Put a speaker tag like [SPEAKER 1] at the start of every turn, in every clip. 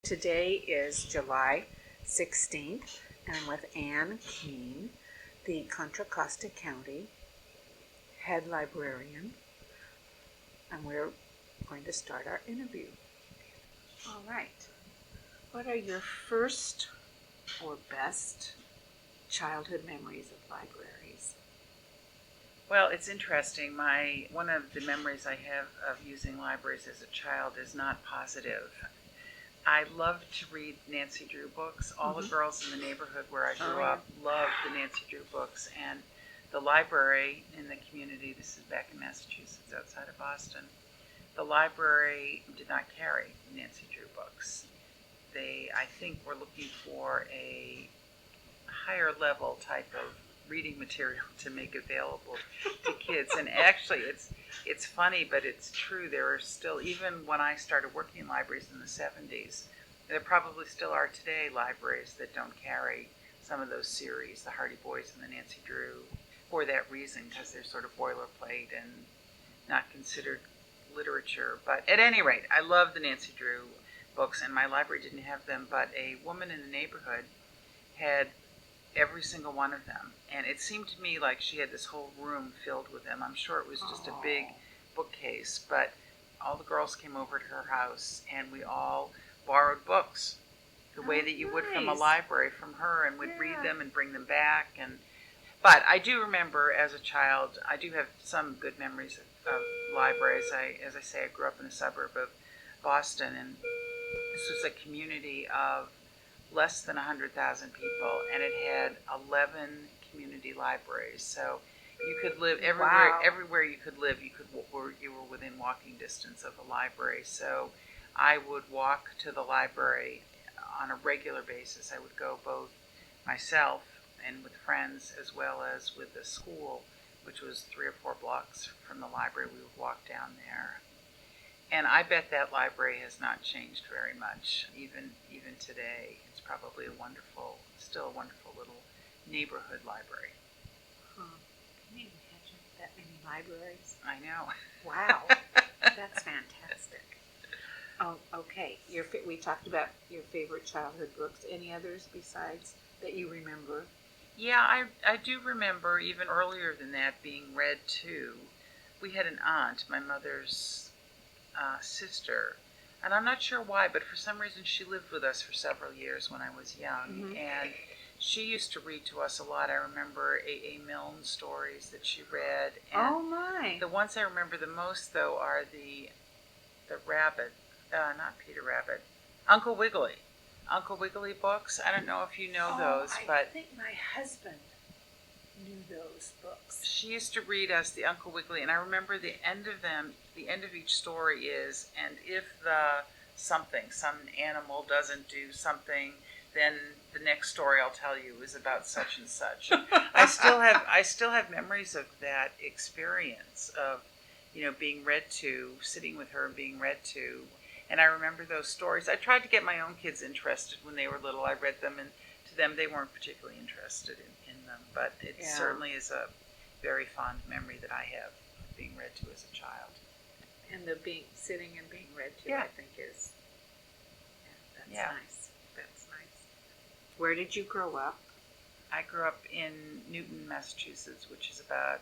[SPEAKER 1] Today is July 16th, and I'm with Ann Cain, the Contra Costa County head librarian, and we're going to start our interview. All right. What are your first or best childhood memories of libraries?
[SPEAKER 2] Well, it's interesting. One of the memories I have of using libraries as a child is not positive. I loved to read Nancy Drew books. All the girls in the neighborhood where I grew up loved the Nancy Drew books, and the library in the community, this is back in Massachusetts outside of Boston, the library did not carry Nancy Drew books. They, I think, were looking for a higher level type of reading material to make available to kids. And actually, it's funny, but it's true. There are still, even when I started working in libraries in the 70s, there probably still are today libraries that don't carry some of those series, the Hardy Boys and the Nancy Drew, for that reason, because they're sort of boilerplate and not considered literature. But at any rate, I love the Nancy Drew books, and my library didn't have them, but a woman in the neighborhood had every single one of them, and it seemed to me like she had this whole room filled with them. I'm sure it was just a big bookcase, but all the girls came over to her house, and we all borrowed books the way that you would from a library from her, and would read them and bring them back. But I do remember as a child, I do have some good memories of libraries. As I say, I grew up in a suburb of Boston, and this was a community of less than 100,000 people, and it had 11 community libraries. So you could live everywhere. Wow. Everywhere you could live, you were within walking distance of a library. So I would walk to the library on a regular basis. I would go both myself and with friends, as well as with the school, which was 3 or 4 blocks from the library. We would walk down there. And I bet that library has not changed very much, even today. It's probably still a wonderful little neighborhood library.
[SPEAKER 1] Can you imagine that many libraries?
[SPEAKER 2] I know.
[SPEAKER 1] Wow, that's fantastic. Oh, okay. We talked about your favorite childhood books. Any others besides that you remember?
[SPEAKER 2] Yeah, I do remember even earlier than that being read to. We had an aunt, my mother's sister, and I'm not sure why, but for some reason she lived with us for several years when I was young, and she used to read to us a lot. I remember A.A. Milne stories that she read. And
[SPEAKER 1] oh my!
[SPEAKER 2] The ones I remember the most, though, are the rabbit, not Peter Rabbit, Uncle Wiggily books. I don't know if you know those, but
[SPEAKER 1] I think my husband knew those books.
[SPEAKER 2] She used to read us the Uncle Wiggily, and I remember the end of each story is, and if some animal doesn't do something, then the next story I'll tell you is about such and such. I still have memories of that experience of, being read to, sitting with her and being read to. And I remember those stories. I tried to get my own kids interested when they were little. I read them, and to them they weren't particularly interested in them. But it certainly is a very fond memory that I have of being read to as a child.
[SPEAKER 1] And the sitting and being read to, I think is, that's nice. That's nice. Where did you grow up?
[SPEAKER 2] I grew up in Newton, Massachusetts, which is about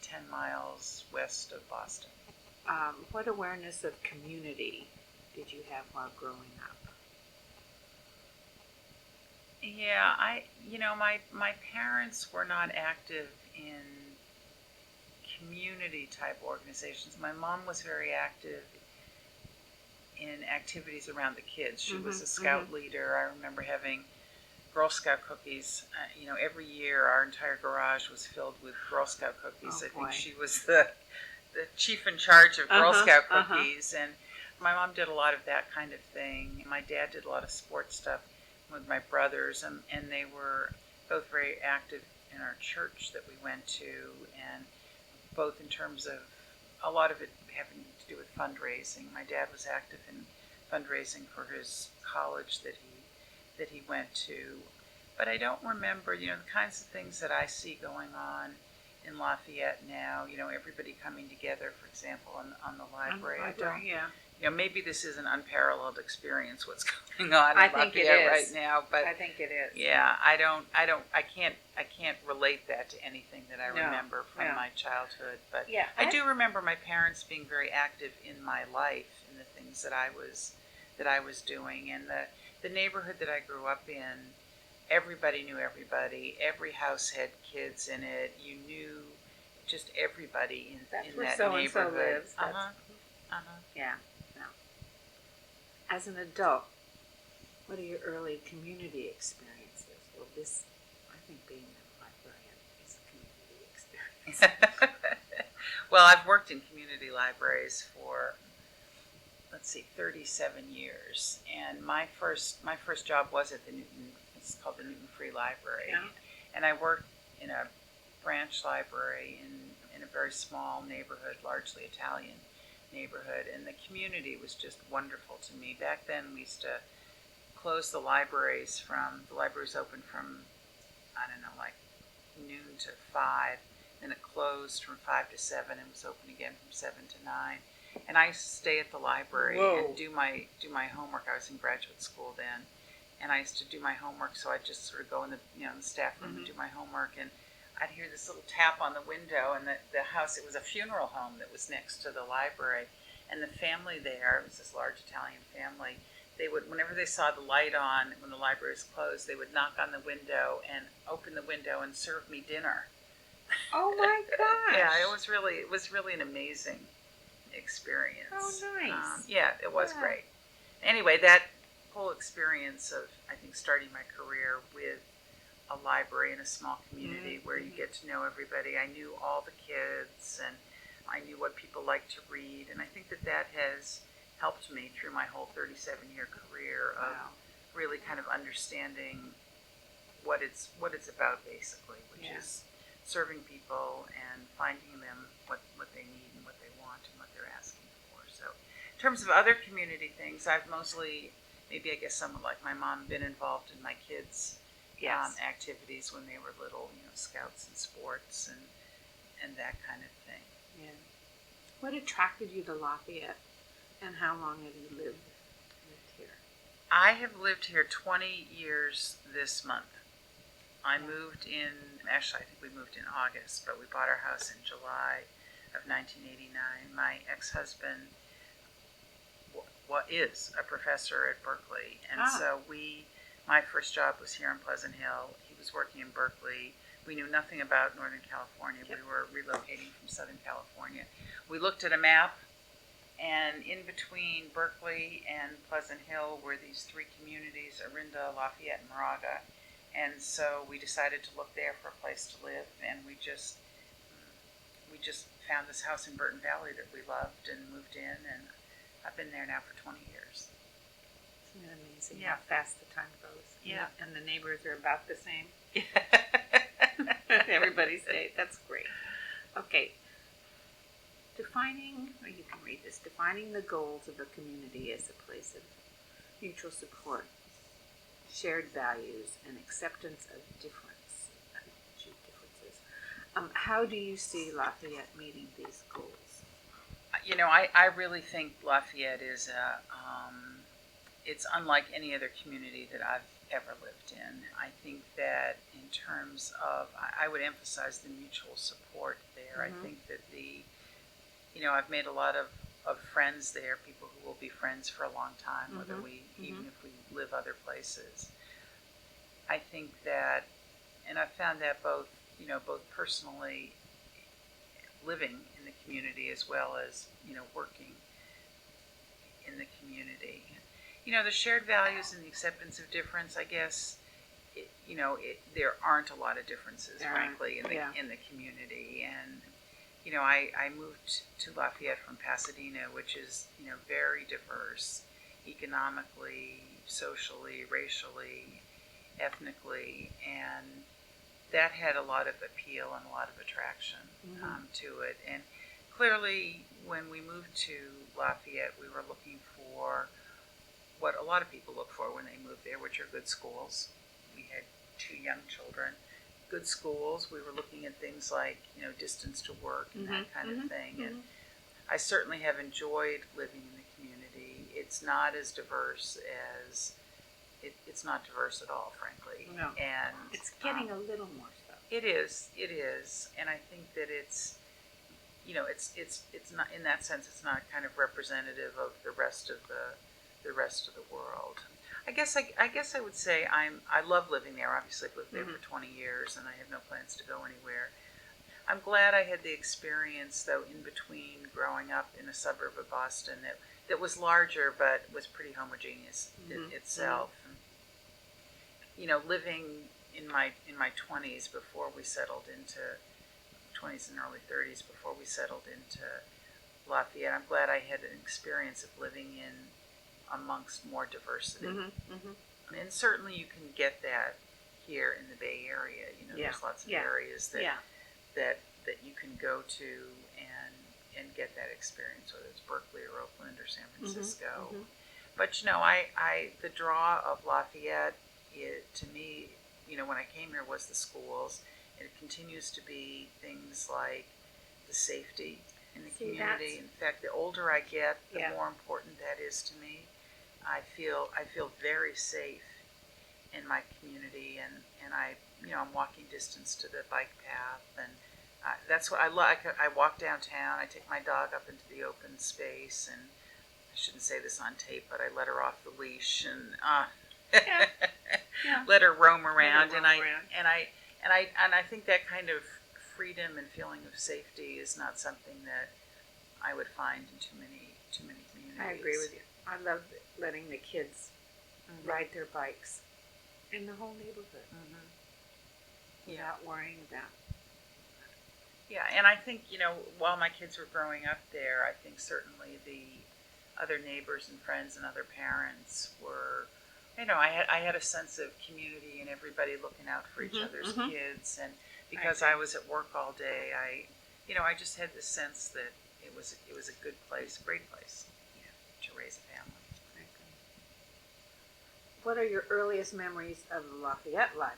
[SPEAKER 2] 10 miles west of Boston.
[SPEAKER 1] What awareness of community did you have while growing up?
[SPEAKER 2] Yeah, my parents were not active in community type organizations. My mom was very active in activities around the kids. She was a scout leader. I remember having Girl Scout cookies. Every year our entire garage was filled with Girl Scout cookies. I think she was the chief in charge of Girl Scout cookies, and my mom did a lot of that kind of thing. My dad did a lot of sports stuff with my brothers, and they were both very active in our church that we went to, and both in terms of a lot of it having to do with fundraising. My dad was active in fundraising for his college that he went to, but I don't remember, the kinds of things that I see going on in Lafayette now. Everybody coming together, for example, on the library.
[SPEAKER 1] Yeah.
[SPEAKER 2] Maybe this is an unparalleled experience. What's going on
[SPEAKER 1] I
[SPEAKER 2] in
[SPEAKER 1] think it
[SPEAKER 2] Lafayette
[SPEAKER 1] is.
[SPEAKER 2] right now? But
[SPEAKER 1] I think it is.
[SPEAKER 2] yeah, I can't relate that to anything that I remember from my childhood. But
[SPEAKER 1] Yeah,
[SPEAKER 2] I do remember my parents being very active in my life, in the things that I was doing, and the neighborhood that I grew up in. Everybody knew everybody. Every house had kids in it. You knew just everybody in
[SPEAKER 1] where
[SPEAKER 2] that
[SPEAKER 1] so
[SPEAKER 2] neighborhood.
[SPEAKER 1] and so lives. Yeah. Now, as an adult, what are your early community experiences? Well, I think being a librarian is a community experience.
[SPEAKER 2] Well, I've worked in community libraries for, 37 years, and my first job was at the Newton. It's called the Newton Free Library,
[SPEAKER 1] Yeah.
[SPEAKER 2] and I worked in a branch library in a very small neighborhood, largely Italian neighborhood, and the community was just wonderful to me. Back then, we used to close the libraries open from, I don't know, like noon to 5, then it closed from 5 to 7 and was open again from 7 to 9. And I used to stay at the library and do my homework. I was in graduate school then, and I used to do my homework. So I'd just sort of go in the staff room and do my homework, and I'd hear this little tap on the window, and the house. It was a funeral home that was next to the library, and the family there. It was this large Italian family. They would, whenever they saw the light on when the library was closed, they would knock on the window and open the window and serve me dinner.
[SPEAKER 1] Oh my gosh!
[SPEAKER 2] Yeah, it was really an amazing experience.
[SPEAKER 1] Oh, nice.
[SPEAKER 2] Yeah, it was great. Anyway, that whole experience of, I think, starting my career with a library in a small community where you get to know everybody. I knew all the kids, and I knew what people like to read, and I think that has helped me through my whole 37-year career of really kind of understanding what it's about, basically, which is serving people and finding them what they need and what they want and what they're asking for. So in terms of other community things, I've mostly, maybe I guess someone like my mom, been involved in my kids' activities when they were little, scouts and sports and that kind of thing.
[SPEAKER 1] Yeah. What attracted you to Lafayette, and how long have you lived here?
[SPEAKER 2] I have lived here 20 years this month. I moved in, actually I think we moved in August, but we bought our house in July of 1989. My ex-husband is a professor at Berkeley, and so my first job was here in Pleasant Hill. He was working in Berkeley. We knew nothing about Northern California. We were relocating from Southern California. We looked at a map, and in between Berkeley and Pleasant Hill were these three communities, Orinda, Lafayette, and Moraga. And so we decided to look there for a place to live, and we just found this house in Burton Valley that we loved and moved in, and I've been there now for 20 years.
[SPEAKER 1] Isn't it amazing how fast the time goes?
[SPEAKER 2] Yeah.
[SPEAKER 1] And the neighbors are about the same. Everybody say, that's great. Okay. Defining the goals of a community as a place of mutual support, shared values, and acceptance of differences. How do you see Lafayette meeting these goals?
[SPEAKER 2] I really think Lafayette is it's unlike any other community that I've ever lived in. I think that in terms of, I would emphasize the mutual support there. I think that I've made a lot of friends there, people who will be friends for a long time, whether even if we live other places. I think that, and I've found that both personally living in the community as well as, working in the community. The shared values and the acceptance of difference, I guess, there aren't a lot of differences, frankly, in the community. And, I moved to Lafayette from Pasadena, which is, very diverse economically, socially, racially, ethnically, and that had a lot of appeal and a lot of attraction to it. And clearly, when we moved to Lafayette, we were looking for what a lot of people look for when they move there, which are good schools. We had 2 young children good schools. We were looking at things like, distance to work and that kind of thing. And I certainly have enjoyed living in the community. It's not as diverse as, it's not diverse at all, frankly.
[SPEAKER 1] No.
[SPEAKER 2] And
[SPEAKER 1] It's getting a little more so.
[SPEAKER 2] It is. And I think that it's not, in that sense, it's not kind of representative of the rest of the world. I guess I would say I love living there. Obviously, I've lived there for 20 years, and I have no plans to go anywhere. I'm glad I had the experience, though, in between growing up in a suburb of Boston that was larger but was pretty homogeneous itself. Living in my 20s before we settled into 20s and early 30s before we settled into Lafayette, I'm glad I had an experience of living in amongst more diversity. And certainly you can get that here in the Bay Area. There's lots of areas that you can go to and get that experience, whether it's Berkeley or Oakland or San Francisco. But the draw of Lafayette, to me, when I came here, was the schools. And it continues to be things like the safety in the community. In fact, the older I get, the more important that is to me. I feel very safe in my community, and I'm walking distance to the bike path, and that's what I love. I walk downtown. I take my dog up into the open space, and I shouldn't say this on tape, but I let her off the leash and let her roam around. And I think that kind of freedom and feeling of safety is not something that I would find in too many communities.
[SPEAKER 1] I agree with you. I love letting the kids ride their bikes in the whole neighborhood without worrying about.
[SPEAKER 2] Yeah, and I think, while my kids were growing up there, I think certainly the other neighbors and friends and other parents were, I had a sense of community and everybody looking out for each other's kids. And because I was at work all day, I just had this sense that it was a good place, a great place to raise a family.
[SPEAKER 1] What are your earliest memories of the Lafayette Library?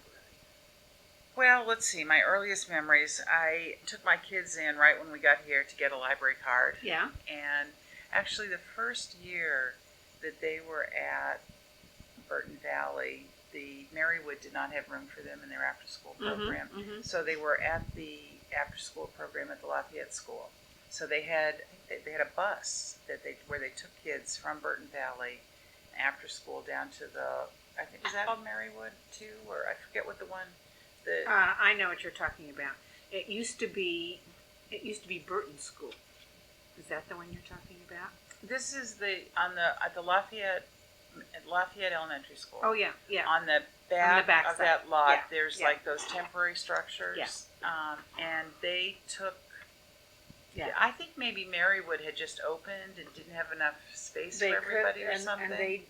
[SPEAKER 2] Well, let's see. My earliest memories, I took my kids in right when we got here to get a library card.
[SPEAKER 1] Yeah.
[SPEAKER 2] And actually the first year that they were at Burton Valley, the Marywood did not have room for them in their after-school program. So they were at the after-school program at the Lafayette School. So they had a bus where they took kids from Burton Valley after school down to I think, is that called Marywood too? Or I forget what the one.
[SPEAKER 1] I know what you're talking about. It used to be Burton School. Is that the one you're talking about?
[SPEAKER 2] This is at the Lafayette Elementary School.
[SPEAKER 1] Oh yeah.
[SPEAKER 2] On the back of that lot, there's like those temporary structures.
[SPEAKER 1] Yeah.
[SPEAKER 2] And they took. Yeah. I think maybe Marywood had just opened and didn't have enough space for everybody or something.
[SPEAKER 1] And they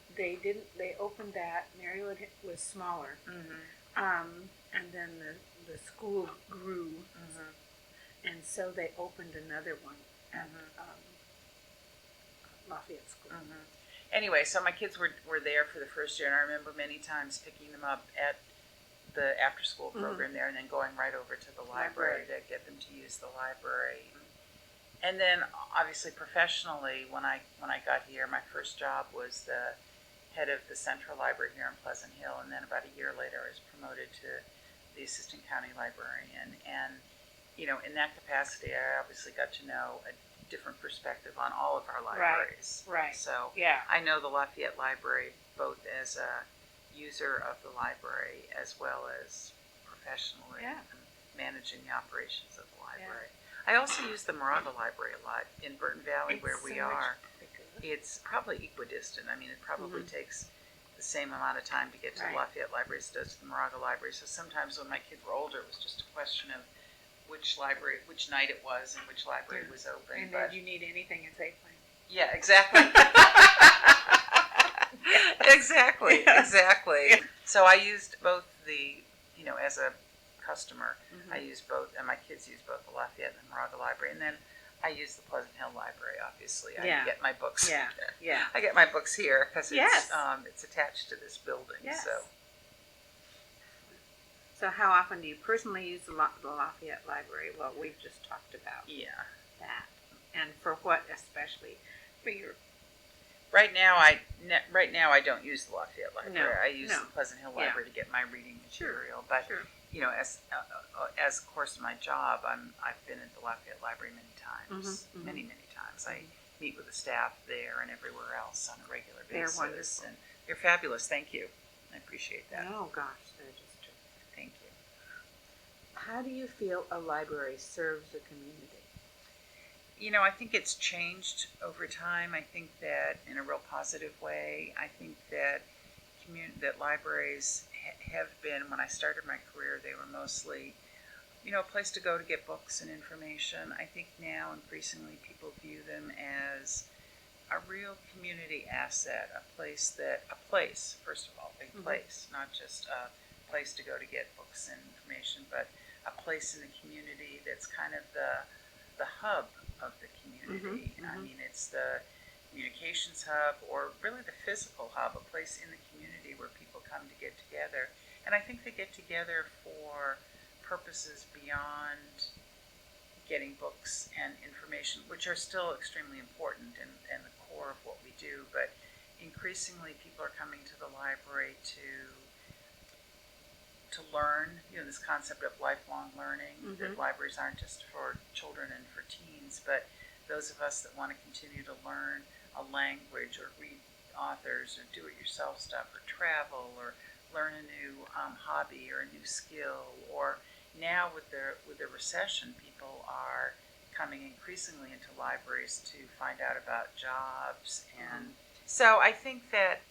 [SPEAKER 1] didn't. They opened that. Marywood was smaller. And then the school grew, and so they opened another one at Lafayette School.
[SPEAKER 2] Anyway, so my kids were there for the first year, and I remember many times picking them up at the after-school program there, and then going right over to the library to get them to use the library. And then, obviously, professionally, when I got here, my first job was the head of the Central Library here in Pleasant Hill, and then about a year later, I was promoted to the assistant county librarian. And, in that capacity, I obviously got to know a different perspective on all of our libraries.
[SPEAKER 1] Right.
[SPEAKER 2] So I know the Lafayette Library both as a user of the library as well as professionally and managing the operations of the library. I also use the Moraga Library a lot in Burton Valley, where we are. It's probably equidistant. I mean, it probably takes the same amount of time to get to the Lafayette Library as it does to the Moraga Library. So sometimes when my kids were older, it was just a question of which night it was and which library was open.
[SPEAKER 1] And did you need anything in Safe Lane?
[SPEAKER 2] Yeah, exactly. Exactly. So I used both as a customer, I used both, and my kids used both the Lafayette and the Moraga Library. And then I use the Pleasant Hill Library, obviously. I get my books. I get my books here because it's attached to this building.
[SPEAKER 1] Yes.
[SPEAKER 3] So how often do you personally use the Lafayette Library? Well, we've just talked about
[SPEAKER 2] Yeah.
[SPEAKER 3] that. And for what especially? For your...
[SPEAKER 2] Right now, I don't use the Lafayette Library.
[SPEAKER 3] No,
[SPEAKER 2] I use
[SPEAKER 3] no.
[SPEAKER 2] the Pleasant Hill
[SPEAKER 3] Yeah.
[SPEAKER 2] Library to get my reading
[SPEAKER 3] Sure,
[SPEAKER 2] material. But
[SPEAKER 3] sure.
[SPEAKER 2] you know, as of course my job, I've been at the Lafayette Library many times,
[SPEAKER 3] Mhm, mhm.
[SPEAKER 2] many times. I meet with the staff there and everywhere else on a regular
[SPEAKER 3] They're
[SPEAKER 2] basis.
[SPEAKER 3] wonderful.
[SPEAKER 2] And they're fabulous. Thank you. I appreciate that.
[SPEAKER 3] Oh gosh, they're just terrific.
[SPEAKER 2] Thank you.
[SPEAKER 1] How do you feel a library serves the community?
[SPEAKER 2] You know, I think it's changed over time. I think that in a real positive way. I think that that libraries have been, when I started my career, they were mostly, you know, a place to go to get books and information. I think now increasingly people view them as a real community asset, a place, first of all, a place, not just a place to go to get books and information, but a place in the community that's kind of the hub of the community. I mean, it's the communications hub, or really the physical hub, a place in the community where people come to get together. And I think they get together for purposes beyond getting books and information, which are still extremely important and the core of what we do. But increasingly, people are coming to the library to learn. You know, this concept of lifelong learning. That libraries aren't just for children and for teens, but those of us that want to continue to learn a language, or read authors, or do-it-yourself stuff, or travel, or learn a new hobby or a new skill. Or now with the recession, people are coming increasingly into libraries to find out about jobs. And so I think that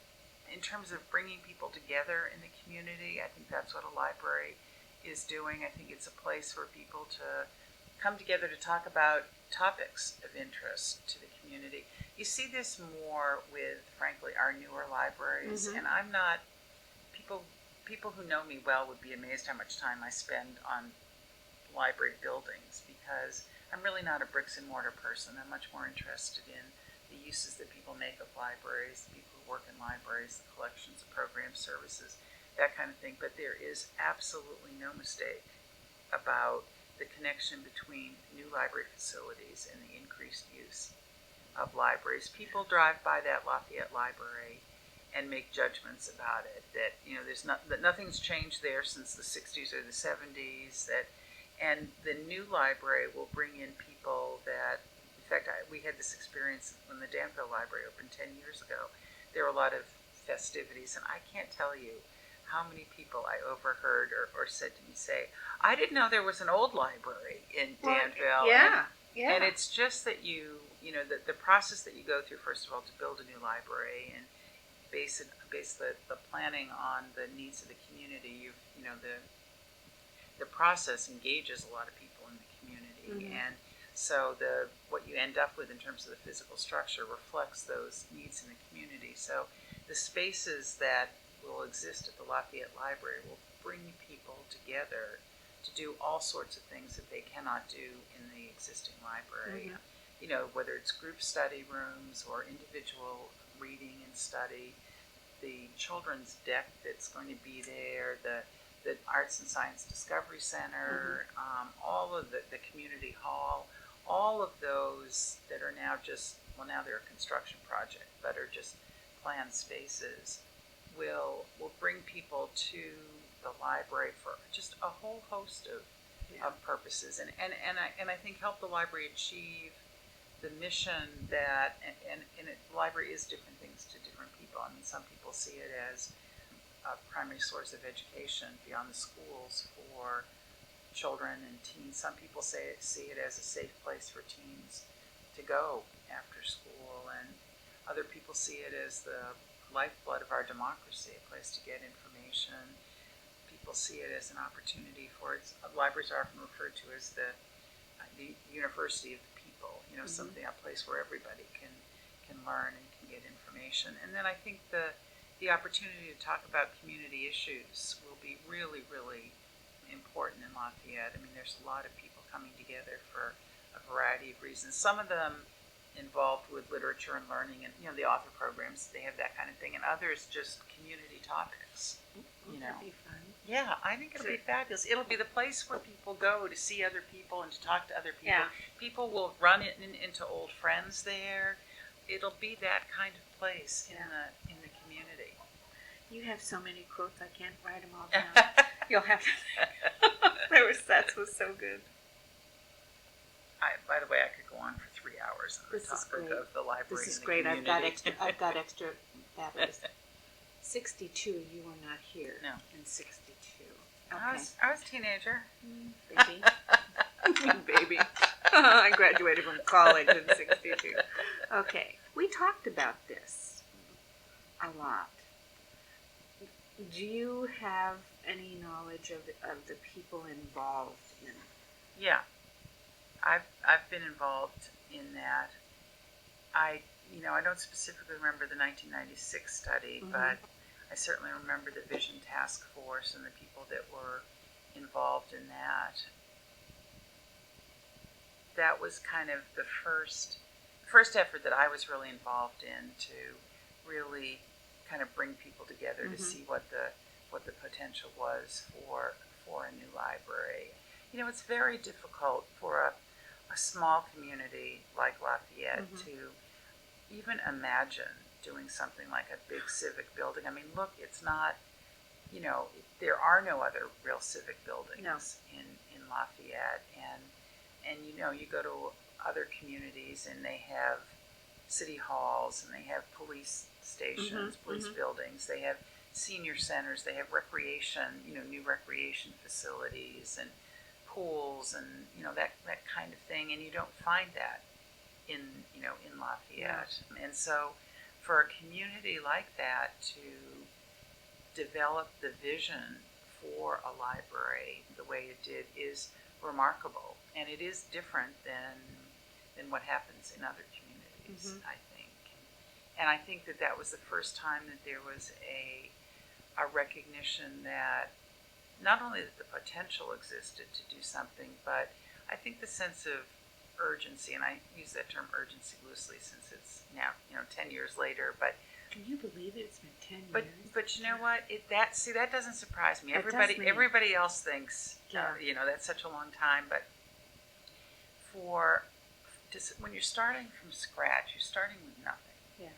[SPEAKER 2] in terms of bringing people together in the community, I think that's what a library is doing. I think it's a place for people to come together to talk about topics of interest to the community. You see this more with, frankly, our newer libraries, and I'm not, people who know me well would be amazed how much time I spend on library buildings, because I'm really not a bricks and mortar person. I'm much more interested in the uses that people make of libraries, the people who work in libraries, the collections, the program services, that kind of thing. But there is absolutely no mistake about the connection between new library facilities and the increased use of libraries. People drive by that Lafayette Library and make judgments about it. That, you know, that nothing's changed there since the '60s or the '70s. And the new library will bring in people that, in fact, we had this experience when the Danville Library opened 10 years ago. There were a lot of festivities, and I can't tell you how many people I overheard or said to me say, "I didn't know there was an old library in Danville."
[SPEAKER 3] Yeah.
[SPEAKER 2] And it's just that you know, the process that you go through, first of all, to build a new library and base the planning on the needs of the community. The process engages a lot of people in the community, and so what you end up with in terms of the physical structure reflects those needs in the community. So the spaces that will exist at the Lafayette Library will bring people together to do all sorts of things that they cannot do in the existing library. You know, whether it's group study rooms or individual reading and study, the children's deck that's going to be there, the Arts and Science Discovery Center, all of the community hall, all of those that are now now they're a construction project, but are just planned spaces, will bring people to the library for just a whole host of purposes, and I think help the library achieve the mission that, the library is different things to different people. I mean, some people see it as a primary source of education beyond the schools for children and teens. Some people see it as a safe place for teens to go after school, and other people see it as the lifeblood of our democracy, a place to get information. People see it as an opportunity for it. Libraries are often referred to as the university of the people. You know, something, a place where everybody can learn and can get information. And then I think the opportunity to talk about community issues will be really, really important in Lafayette. I mean, there's a lot of people coming together for a variety of reasons. Some of them involved with literature and learning, and the author programs, they have that kind of thing, and others just community topics.
[SPEAKER 3] That'd be fun.
[SPEAKER 2] Yeah, I think it'll be fabulous. It'll be the place where people go to see other people and to talk to other people.
[SPEAKER 3] Yeah.
[SPEAKER 2] People will run into old friends there. It'll be that kind of place in the community.
[SPEAKER 3] You have so many quotes, I can't write them all down. You'll have to. That was so good.
[SPEAKER 2] By the way, I could go on for 3 hours on the topic of the library.
[SPEAKER 3] This is
[SPEAKER 2] and the
[SPEAKER 3] great.
[SPEAKER 2] community.
[SPEAKER 3] I've got extra batteries.
[SPEAKER 1] 62, you were not here.
[SPEAKER 2] No.
[SPEAKER 1] In 62.
[SPEAKER 2] I was a teenager.
[SPEAKER 3] Baby. Baby. I graduated from college in 62. Okay. We talked about this a lot. Do you have any knowledge of the people involved in?
[SPEAKER 2] Yeah, I've been involved in that. I don't specifically remember the 1996 study, but I certainly remember the Vision Task Force and the people that were involved in that. That was kind of the first effort that I was really involved in to really kind of bring people together to see what the potential was for a new library. It's very difficult for a small community like Lafayette to even imagine doing something like a big civic building. I mean, look, it's not, there are no other real civic buildings in Lafayette, and you go to other communities and they have city halls and they have police stations, police buildings, they have senior centers, they have recreation, new recreation facilities and pools and that kind of thing, and you don't find that in Lafayette. And so for a community like that to develop the vision for a library the way it did is remarkable, and it is different than what happens in other communities, I think. And I think that was the first time that there was a recognition that not only that the potential existed to do something, but I think the sense of urgency, and I use that term urgency loosely since it's now 10 years later, but
[SPEAKER 3] can you believe it? It's been 10 years.
[SPEAKER 2] But you know what? That doesn't surprise me.
[SPEAKER 3] It does me.
[SPEAKER 2] Everybody else thinks that's such a long time, but when you're starting from scratch, you're starting with nothing.
[SPEAKER 3] Yeah.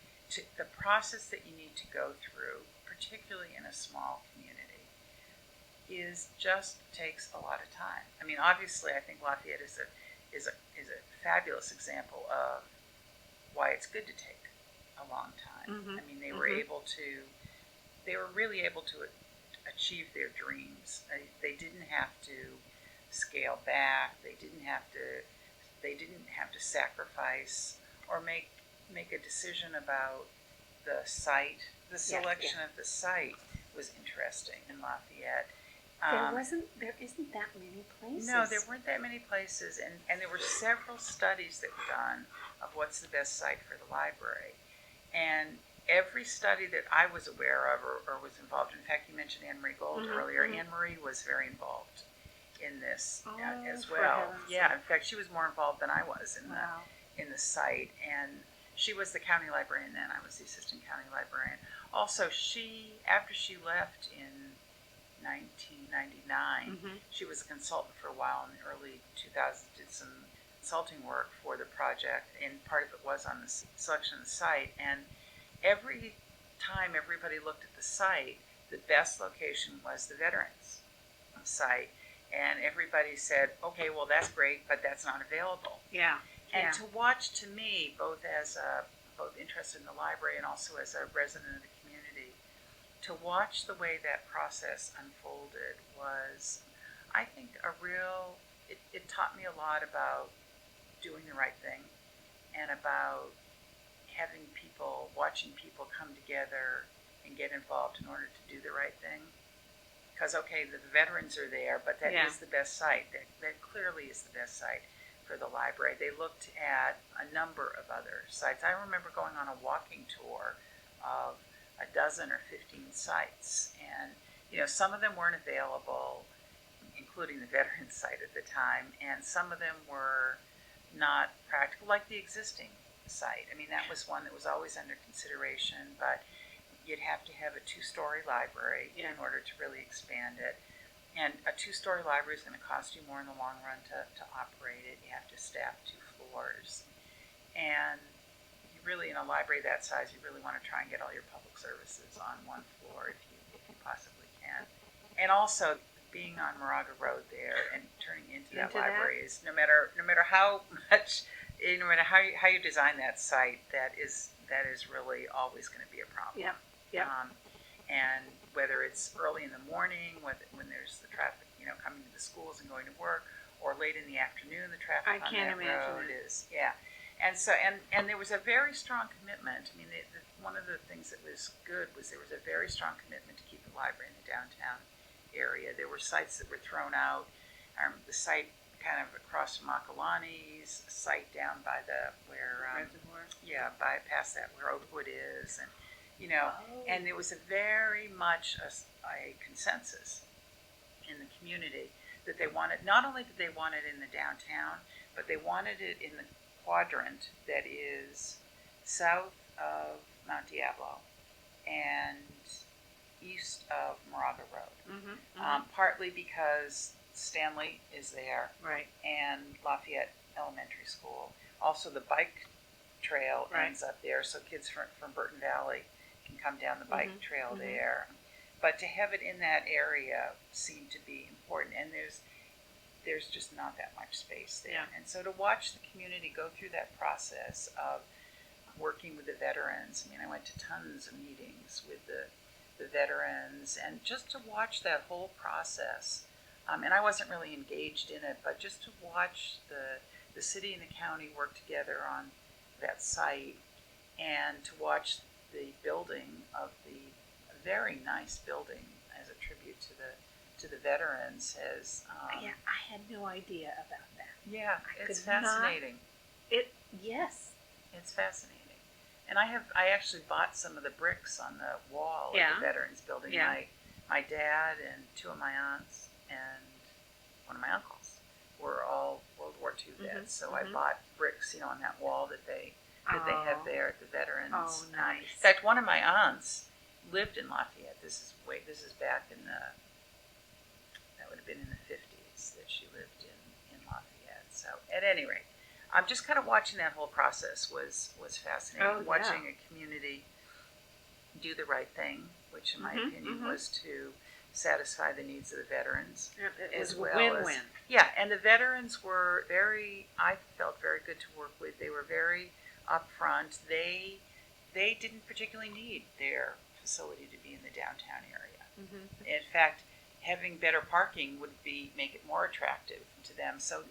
[SPEAKER 2] The process that you need to go through, particularly in a small community, takes a lot of time. I mean, obviously, I think Lafayette is a fabulous example of why it's good to take a long time. I mean, they were really able to achieve their dreams. They didn't have to scale back. They didn't have to sacrifice or make a decision about the site. The selection of the site was interesting in Lafayette.
[SPEAKER 3] There isn't that many places.
[SPEAKER 2] No, there weren't that many places, and there were several studies that were done of what's the best site for the library. And every study that I was aware of or was involved in fact, you mentioned Anne-Marie Gold earlier. Anne-Marie was very involved in this as well. Yeah, in fact, she was more involved than I was in the site, and she was the county librarian then. I was the assistant county librarian. Also, after she left in 1999, she was a consultant for a while in the early 2000s, did some consulting work for the project, and part of it was on the selection of the site. And every time everybody looked at the site, the best location was the veterans site. And everybody said, okay, well, that's great, but that's not available.
[SPEAKER 3] Yeah.
[SPEAKER 2] And to watch, to me, both interested in the library and also as a resident of the community, to watch the way that process unfolded was, I think, it taught me a lot about doing the right thing and about watching people come together and get involved in order to do the right thing. Because, okay, the veterans are there, but that is the best site. That clearly is the best site for the library. They looked at a number of other sites. I remember going on a walking tour of a dozen or 15 sites, and some of them weren't available, including the veterans site at the time, and some of them were not practical, like the existing site. I mean, that was one that was always under consideration, but you'd have to have a 2-story library in order to really expand it. And a 2-story library is going to cost you more in the long run to operate it. You have to staff 2 floors. And you really, in a library that size, you really want to try and get all your public services on one floor if you possibly can. And also, being on Moraga Road there and turning into that library is no matter how much, no matter how you design that site, that is really always going to be a problem.
[SPEAKER 3] Yeah.
[SPEAKER 2] And whether it's early in the morning, when there's the traffic, coming to the schools and going to work, or late in the afternoon, the traffic on that road is, And so, and there was a very strong commitment. I mean, one of the things that was good was there was a very strong commitment to keep the library in the downtown area. There were sites that were thrown out. The site kind of across from Makalani's, a site down by where
[SPEAKER 3] Reservoir.
[SPEAKER 2] by past that where Oakwood is, and and there was a very much a consensus in the community that they wanted. Not only did they want it in the downtown, but they wanted it in the quadrant that is south of Mount Diablo and east of Moraga Road. Partly because Stanley is there,
[SPEAKER 3] right,
[SPEAKER 2] and Lafayette Elementary School. Also, the bike trail ends up there, so kids from Burton Valley can come down the bike trail there. But to have it in that area seemed to be important, and there's just not that much space there.
[SPEAKER 3] Yeah.
[SPEAKER 2] And so to watch the community go through that process of working with the veterans, I mean, I went to tons of meetings with the veterans, and just to watch that whole process, and I wasn't really engaged in it, but just to watch the city and the county work together on that site, and to watch the building of the very nice building as a tribute to the veterans has.
[SPEAKER 3] I had no idea about that.
[SPEAKER 2] Yeah, it's fascinating.
[SPEAKER 3] Yes.
[SPEAKER 2] It's fascinating. And I actually bought some of the bricks on the wall of the Veterans Building.
[SPEAKER 3] Yeah.
[SPEAKER 2] My dad and 2 of my aunts and one of my uncles were all World War II vets. So I bought bricks, on that wall that they have there at the Veterans.
[SPEAKER 3] Oh, nice.
[SPEAKER 2] In fact, one of my aunts lived in Lafayette. This is back in that would have been in the 50s that she lived in Lafayette. So at any rate, I'm just kind of watching that whole process was fascinating.
[SPEAKER 3] Oh, yeah.
[SPEAKER 2] Watching a community do the right thing, which in my opinion was to satisfy the needs of the veterans.
[SPEAKER 3] It was
[SPEAKER 2] as
[SPEAKER 3] a
[SPEAKER 2] well
[SPEAKER 3] win-win.
[SPEAKER 2] And the veterans were I felt very good to work with. They were very upfront. They didn't particularly need their facility to be in the downtown area. In fact, having better parking would make it more attractive to them. So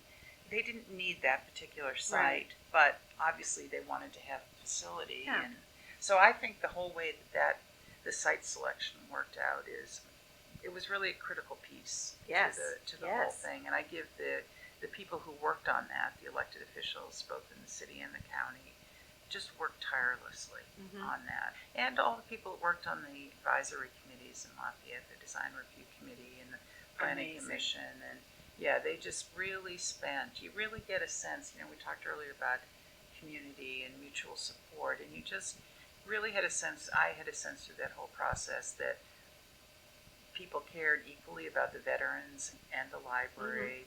[SPEAKER 2] they didn't need that particular site, but obviously they wanted to have a facility.
[SPEAKER 3] Yeah.
[SPEAKER 2] And so I think the whole way that the site selection worked out it was really a critical piece to the whole thing. And I give the people who worked on that, the elected officials, both in the city and the county, just worked tirelessly on that. And all the people that worked on the advisory committees in Lafayette, the design review committee and the planning commission, and they just really you really get a sense, we talked earlier about community and mutual support, and you just really I had a sense through that whole process that people cared equally about the veterans and the library.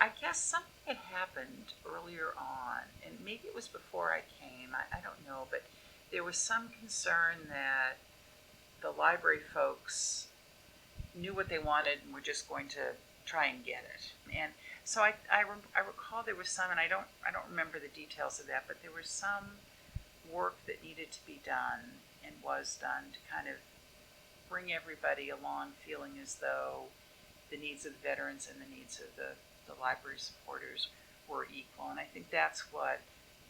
[SPEAKER 2] I guess something had happened earlier on, and maybe it was before I came, I don't know, but there was some concern that the library folks knew what they wanted and were just going to try and get it. And so I recall there was some, and I don't remember the details of that, but there was some work that needed to be done and was done to kind of bring everybody along feeling as though the needs of the veterans and the needs of the library supporters were equal. And I think that's what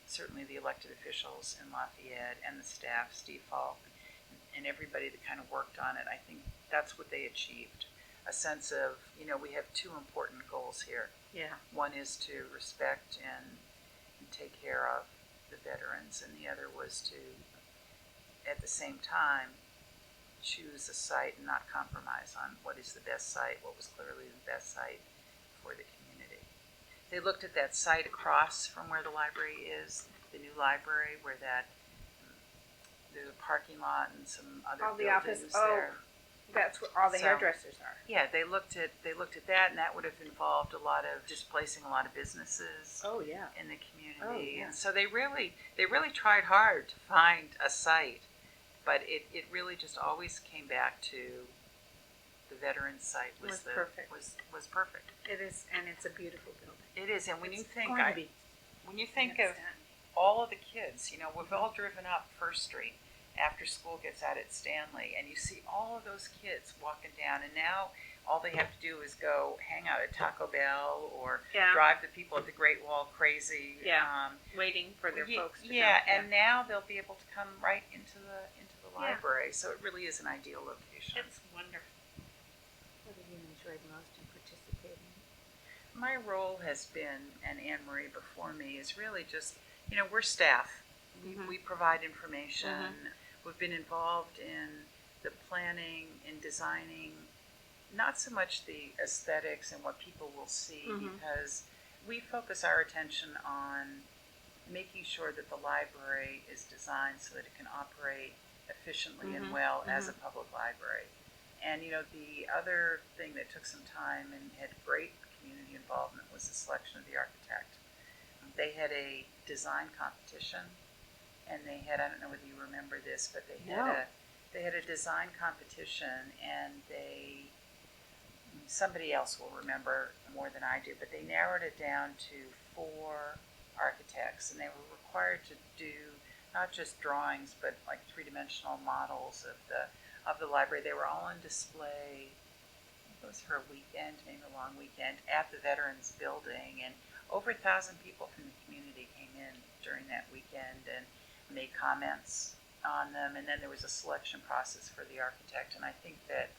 [SPEAKER 2] certainly the elected officials in Lafayette and the staff, Steve Falk, and everybody that kind of worked on it, I think that's what they achieved. A sense of, we have 2 important goals here.
[SPEAKER 3] Yeah.
[SPEAKER 2] One is to respect and take care of the veterans, and the other was to, at the same time, choose a site and not compromise on what is the best site, what was clearly the best site for the community. They looked at that site across from where the library is, the new library where that there's a parking lot and some other
[SPEAKER 3] All the
[SPEAKER 2] buildings
[SPEAKER 3] office.
[SPEAKER 2] there.
[SPEAKER 3] Oh, that's where all the
[SPEAKER 2] So-
[SPEAKER 3] hairdressers are.
[SPEAKER 2] Yeah, they looked at that, and that would have involved a lot of displacing a lot of businesses
[SPEAKER 3] Oh yeah.
[SPEAKER 2] in the community.
[SPEAKER 3] Oh, yeah.
[SPEAKER 2] And so they really tried hard to find a site, but it really just always came back to the veterans site was
[SPEAKER 3] perfect.
[SPEAKER 2] was perfect.
[SPEAKER 3] It is, and it's a beautiful building.
[SPEAKER 2] It is, and when you think
[SPEAKER 3] going to be
[SPEAKER 2] when you think
[SPEAKER 3] when
[SPEAKER 2] of
[SPEAKER 3] it's done.
[SPEAKER 2] all of the kids, we've all driven up First Street after school gets out at Stanley, and you see all of those kids walking down, and now all they have to do is go hang out at Taco Bell or
[SPEAKER 3] Yeah.
[SPEAKER 2] drive the people at the Great Wall crazy.
[SPEAKER 3] Yeah. Waiting for their
[SPEAKER 2] Ye-
[SPEAKER 3] folks to
[SPEAKER 2] yeah,
[SPEAKER 3] come.
[SPEAKER 2] and now they'll be able to come right into the
[SPEAKER 3] Yeah.
[SPEAKER 2] library, so it really is an ideal location.
[SPEAKER 3] It's wonderful. What have you enjoyed most in participating?
[SPEAKER 2] My role has been, and Anne Marie before me, is really just, we're staff.
[SPEAKER 3] Mhm.
[SPEAKER 2] We provide information. We've been involved in the planning and designing, not so much the aesthetics and what people will see, because we focus our attention on making sure that the library is designed so that it can operate efficiently and well as a public library. And the other thing that took some time and had great community involvement was the selection of the architect. They had a design competition, and they had, I don't know whether you remember this, but they had a design competition, and somebody else will remember more than I do, but they narrowed it down to 4 architects, and they were required to do not just drawings, but like 3-dimensional models of the library. They were all on display. It was for a weekend, maybe a long weekend, at the Veterans Building, and over 1,000 people from the community came in during that weekend and made comments on them. And then there was a selection process for the architect, and I think that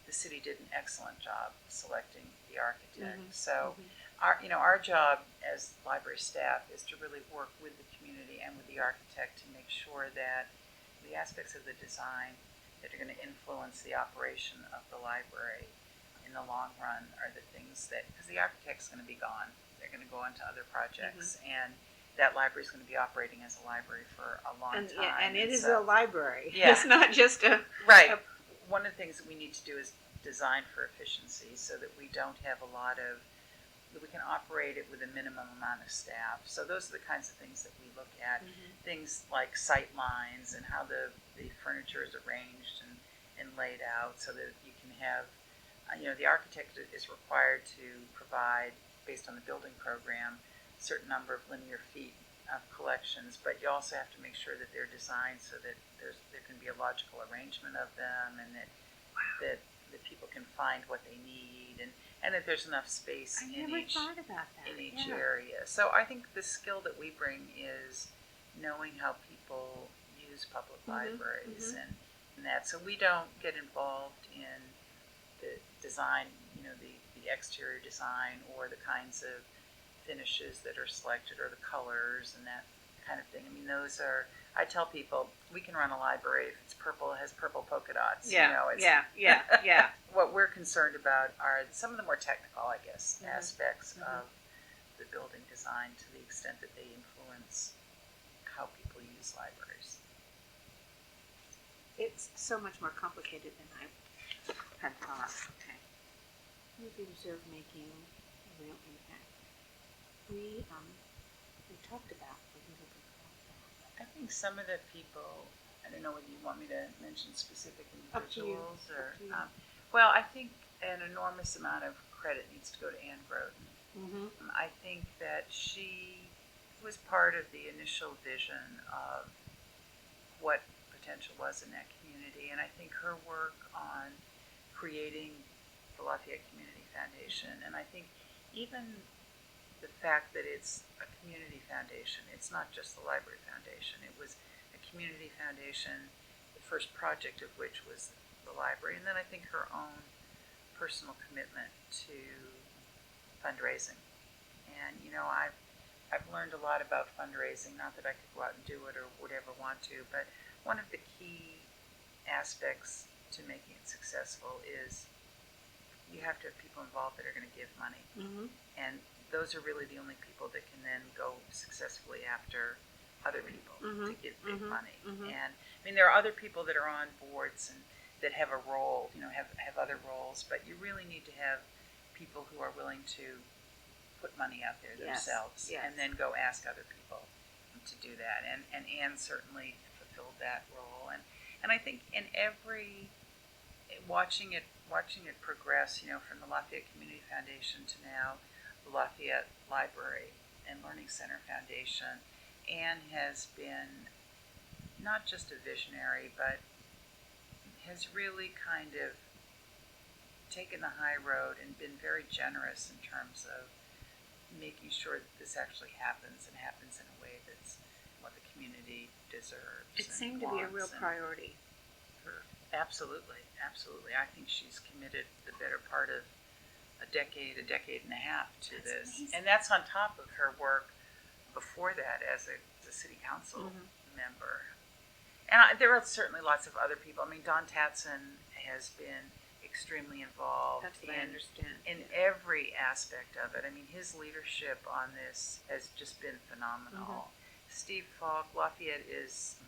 [SPEAKER 2] the city did an excellent job selecting the architect. So our job as library staff is to really work with the community and with the architect to make sure that the aspects of the design that are going to influence the operation of the library in the long run are the things that, because the architect's going to be gone, they're going to go on to other projects, and that library is going to be operating as a library for a long time.
[SPEAKER 3] Yeah, and it is
[SPEAKER 2] so-
[SPEAKER 3] a library.
[SPEAKER 2] Yeah.
[SPEAKER 3] It's not just a
[SPEAKER 2] Right. One of the things that we need to do is design for efficiency so that we don't have a lot of, that we can operate it with a minimum amount of staff. So those are the kinds of things that we look at. Things like sight lines and how the furniture is arranged and laid out so that you can have, the architect is required to provide, based on the building program, a certain number of linear feet of collections, but you also have to make sure that they're designed so that there can be a logical arrangement of them, and that people can find what they need, and that there's enough space
[SPEAKER 3] I
[SPEAKER 2] in
[SPEAKER 3] never
[SPEAKER 2] each
[SPEAKER 3] thought about that.
[SPEAKER 2] area. So I think the skill that we bring is knowing how people use public libraries and that. So we don't get involved in the design, the exterior design or the kinds of finishes that are selected or the colors and that kind of thing. I mean, those are, I tell people, we can run a library if it's purple, it has purple polka dots.
[SPEAKER 3] Yeah.
[SPEAKER 2] What we're concerned about are some of the more technical, I guess, aspects of the building design to the extent that they influence how people use libraries.
[SPEAKER 3] It's so much more complicated than I had thought. Okay. We've observed making a real impact. We talked about a little bit about that.
[SPEAKER 2] I think some of the people, I don't know whether you want me to mention specific
[SPEAKER 3] Up to you.
[SPEAKER 2] individuals or,
[SPEAKER 3] Up to you.
[SPEAKER 2] well, I think an enormous amount of credit needs to go to Anne Groden. I think that she was part of the initial vision of what potential was in that community, and I think her work on creating the Lafayette Community Foundation, and I think even the fact that it's a community foundation, it's not just the library foundation, it was a community foundation, the first project of which was the library, and then I think her own personal commitment to fundraising. And I've learned a lot about fundraising, not that I could go out and do it or would ever want to, but one of the key aspects to making it successful is you have to have people involved that are going to give money. And those are really the only people that can then go successfully after other people to give big money.
[SPEAKER 3] Mhm.
[SPEAKER 2] And I mean, there are other people that are on boards and that have a role, have other roles, but you really need to have people who are willing to put money out there
[SPEAKER 3] Yes,
[SPEAKER 2] themselves
[SPEAKER 3] yes.
[SPEAKER 2] and then go ask other people to do that. And Anne certainly fulfilled that role. And I think in every watching it progress, from the Lafayette Community Foundation to now the Lafayette Library and Learning Center Foundation, Anne has been not just a visionary, but has really kind of taken the high road and been very generous in terms of making sure that this actually happens and happens in a way that's what the community deserves.
[SPEAKER 3] It
[SPEAKER 2] and
[SPEAKER 3] seemed to be a real
[SPEAKER 2] wants.
[SPEAKER 3] priority.
[SPEAKER 2] Absolutely. I think she's committed the better part of a decade and a half to
[SPEAKER 3] That's
[SPEAKER 2] this.
[SPEAKER 3] amazing.
[SPEAKER 2] And that's on top of her work before that as a city council member. And there are certainly lots of other people. I mean, Don Tatson has been extremely involved
[SPEAKER 3] That's what I understand.
[SPEAKER 2] in every aspect of it. I mean, his leadership on this has just been phenomenal. Steve Falk, Lafayette is,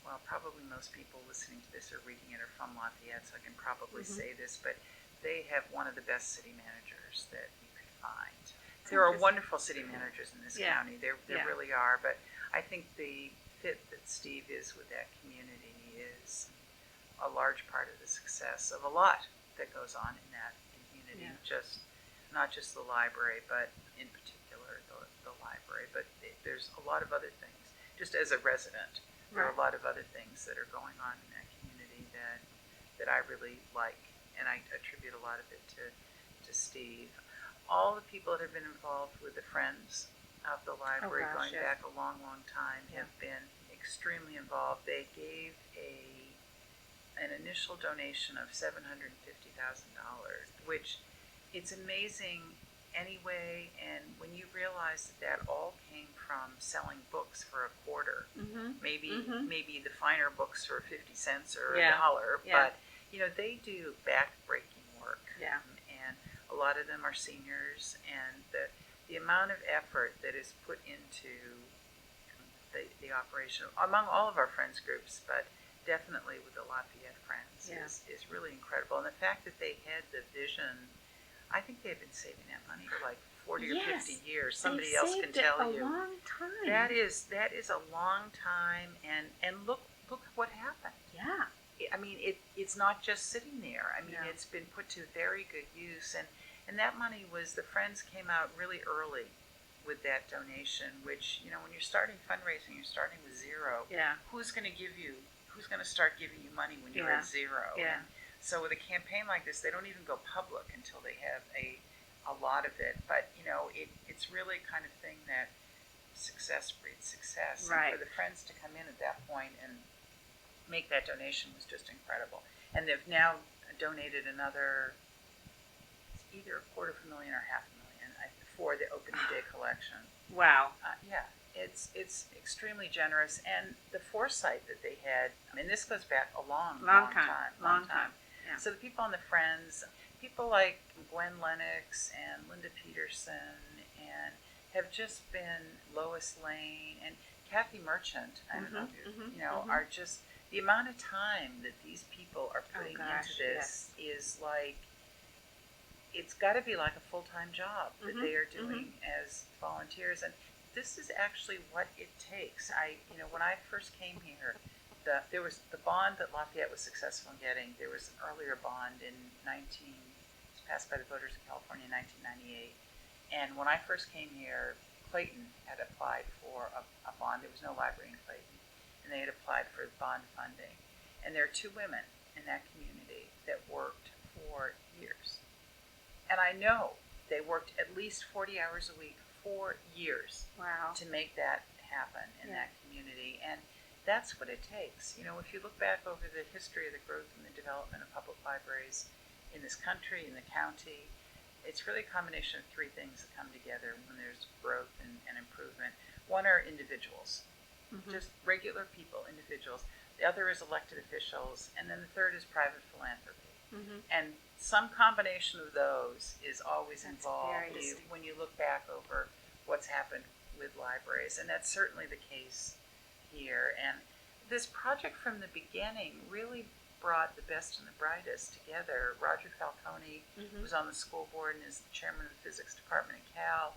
[SPEAKER 2] well, probably most people listening to this or reading it are from Lafayette, so I can probably say this, but they have one of the best city managers that you could find. There are wonderful city managers in this county. There really are, but I think the fit that Steve is with that community is a large part of the success of a lot that goes on in that community. Not just the library, but in particular the library. But there's a lot of other things. Just as a resident, there are a lot of other things that are going on in that community that I really like, and I attribute a lot of it to Steve. All the people that have been involved with the Friends of the library going back a long, long time have been extremely involved. They gave an initial donation of $750,000, which it's amazing anyway. And when you realize that all came from selling books for a quarter, maybe the finer books for 50 cents or $1, but they do back-breaking work. And a lot of them are seniors, and the amount of effort that is put into the operation among all of our friends groups, but definitely with the Lafayette Friends is really incredible. And the fact that they had the vision, I think they've been saving that money for like 40 or 50 years. Somebody else can tell you.
[SPEAKER 3] A long time.
[SPEAKER 2] That is a long time, and look what happened.
[SPEAKER 3] Yeah.
[SPEAKER 2] I mean, it's not just sitting there. I mean, it's been put to very good use, and that money was, the Friends came out really early with that donation, which, when you're starting fundraising, you're starting with zero. Who's going to start giving you money when you're at zero? And so with a campaign like this, they don't even go public until they have a lot of it. But, it's really kind of thing that success breeds success. And for the Friends to come in at that point and make that donation was just incredible. And they've now donated another, it's either $250,000 or $500,000 for the opening day collection.
[SPEAKER 3] Wow.
[SPEAKER 2] It's extremely generous, and the foresight that they had. I mean, this goes back a long time. Yeah. So the people on the Friends, people like Gwen Lennox and Linda Peterson, and have just been Lois Lane and Kathy Merchant. I don't know if you are just the amount of time that these people are putting into this is like, it's got to be like a full-time job that they are doing as volunteers. And this is actually what it takes. When I first came here, there was the bond that Lafayette was successful in getting. There was an earlier bond it was passed by the voters of California in 1998. And when I first came here, Clayton had applied for a bond. There was no library in Clayton, and they had applied for bond funding. And there are two women in that community that worked for years. And I know they worked at least 40 hours a week for years to make that happen in that community. And that's what it takes. If you look back over the history of the growth and the development of public libraries in this country, in the county, it's really a combination of three things that come together when there's growth and improvement. One are individuals, just regular people, individuals. The other is elected officials. And then the third is private philanthropy. And some combination of those is always involved when you look back over what's happened with libraries, and that's certainly the case here. And this project from the beginning really brought the best and the brightest together. Roger Falcone was on the school board and is the chairman of the physics department at Cal.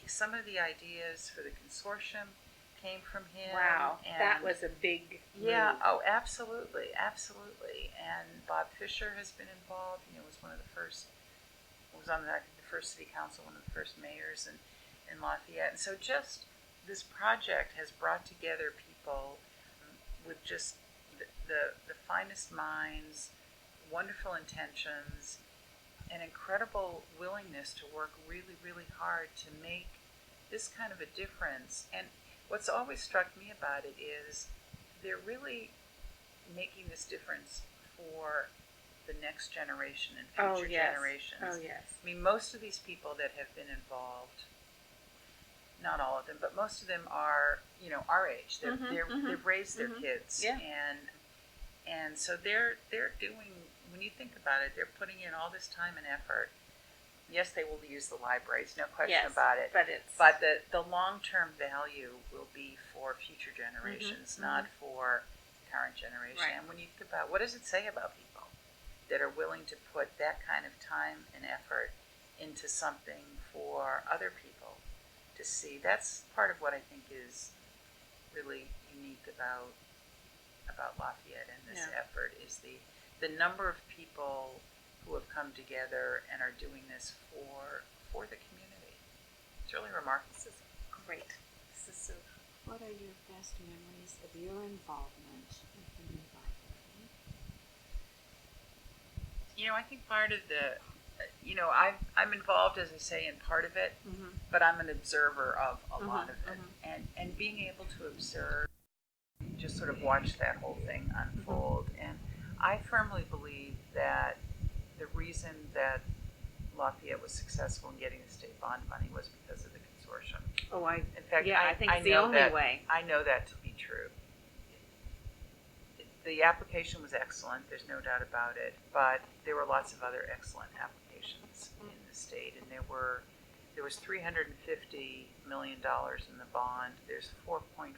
[SPEAKER 2] Some of the ideas for the consortium came from him.
[SPEAKER 3] Wow,
[SPEAKER 2] and
[SPEAKER 3] that was a big
[SPEAKER 2] yeah,
[SPEAKER 3] move.
[SPEAKER 2] oh, absolutely, absolutely. And Bob Fisher has been involved. Was one of the first. Was on the first city council, one of the first mayors in Lafayette. And so, just this project has brought together people with just the finest minds, wonderful intentions, an incredible willingness to work really, really hard to make this kind of a difference. And what's always struck me about it is they're really making this difference for the next generation and future generations.
[SPEAKER 3] Oh, yes.
[SPEAKER 2] I mean, most of these people that have been involved, not all of them, but most of them are, our age. They've raised their kids,
[SPEAKER 3] Yeah.
[SPEAKER 2] and so they're doing. When you think about it, they're putting in all this time and effort. Yes, they will use the libraries, no question about it. But the long-term value will be for future generations, not for current generation.
[SPEAKER 3] Right.
[SPEAKER 2] And when you think about, what does it say about people that are willing to put that kind of time and effort into something for other people to see? That's part of what I think is really unique about Lafayette and this effort is the number of people who have come together and are doing this for the community. It's really remarkable.
[SPEAKER 3] This is great. This is so.
[SPEAKER 4] What are your best memories of your involvement with the new library?
[SPEAKER 2] I think part of the, I'm involved, as I say, in part of it,
[SPEAKER 3] Mm-hmm.
[SPEAKER 2] but I'm an observer of a lot of it. And being able to observe, just sort of watch that whole thing unfold. And I firmly believe that the reason that Lafayette was successful in getting the state bond money was because of the consortium.
[SPEAKER 3] Oh,
[SPEAKER 2] In fact,
[SPEAKER 3] I think it's the
[SPEAKER 2] know
[SPEAKER 3] only
[SPEAKER 2] that,
[SPEAKER 3] way.
[SPEAKER 2] I know that to be true. The application was excellent, there's no doubt about it, but there were lots of other excellent applications in the state, and there was $350 million in the bond. There's $4.4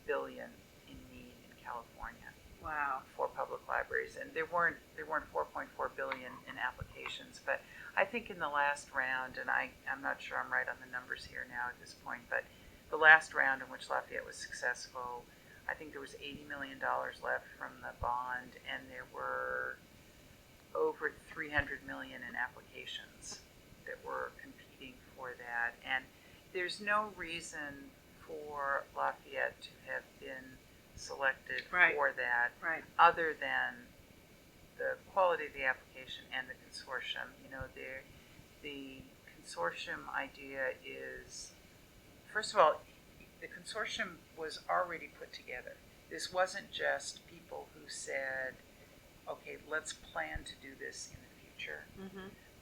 [SPEAKER 2] billion in need in California.
[SPEAKER 3] Wow.
[SPEAKER 2] For public libraries, and there weren't 4.4 billion in applications, but I think in the last round, and I'm not sure I'm right on the numbers here now at this point, but the last round in which Lafayette was successful, I think there was $80 million left from the bond, and there were over 300 million in applications that were competing for that, and there's no reason for Lafayette to have been selected for that, other than the quality of the application and the consortium. The consortium idea is, first of all, the consortium was already put together. This wasn't just people who said, okay, let's plan to do this in the future.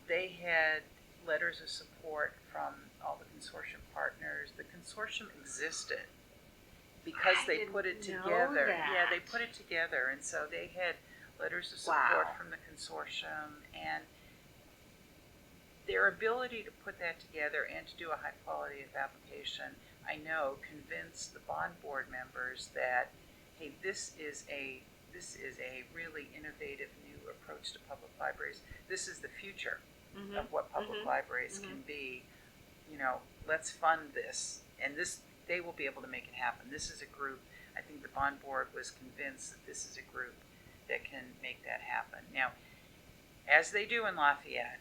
[SPEAKER 2] They had letters of support from all the consortium partners. The consortium existed because they put it together. Yeah, they put it together, and so they had letters of support from the consortium, and their ability to put that together and to do a high quality of application, I know, convinced the bond board members that, hey, this is a really innovative new approach to public libraries. This is the future of what public libraries can be. Let's fund this, and they will be able to make it happen. This is a group, I think the bond board was convinced that this is a group that can make that happen. Now, as they do in Lafayette,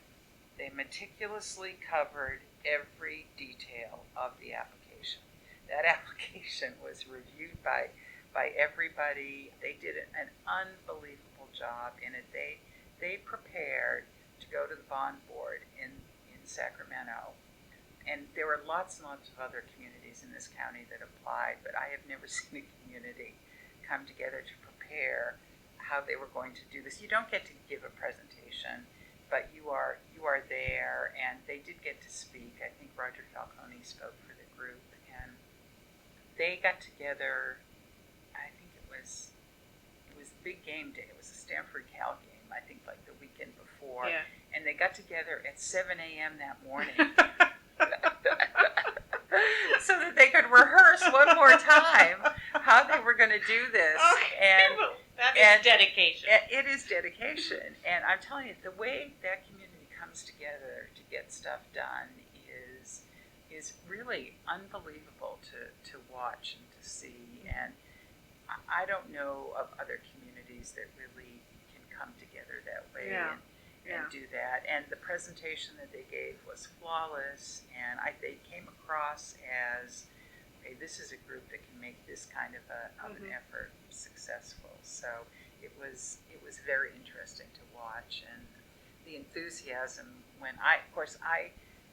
[SPEAKER 2] they meticulously covered every detail of the application. That application was reviewed by everybody. They did an unbelievable job in it. They prepared to go to the bond board in Sacramento. And there were lots and lots of other communities in this county that applied, but I have never seen a community come together to prepare how they were going to do this. You don't get to give a presentation, but you are there, and they did get to speak. I think Roger Falcone spoke for the group, and they got together. I think it was a big game day. It was a Stanford Cal game, I think, like the weekend before. Yeah. And they got together at 7 a.m. that morning. so that they could rehearse one more time how they were going to do this. And
[SPEAKER 3] that is dedication.
[SPEAKER 2] it is dedication. And I'm telling you, the way that community comes together to get stuff done is really unbelievable to watch and to see. And I don't know of other communities that really can come together that way and do that. And the presentation that they gave was flawless, and they came across as, okay, this is a group that can make this kind of an effort successful. So it was very interesting to watch, and the enthusiasm when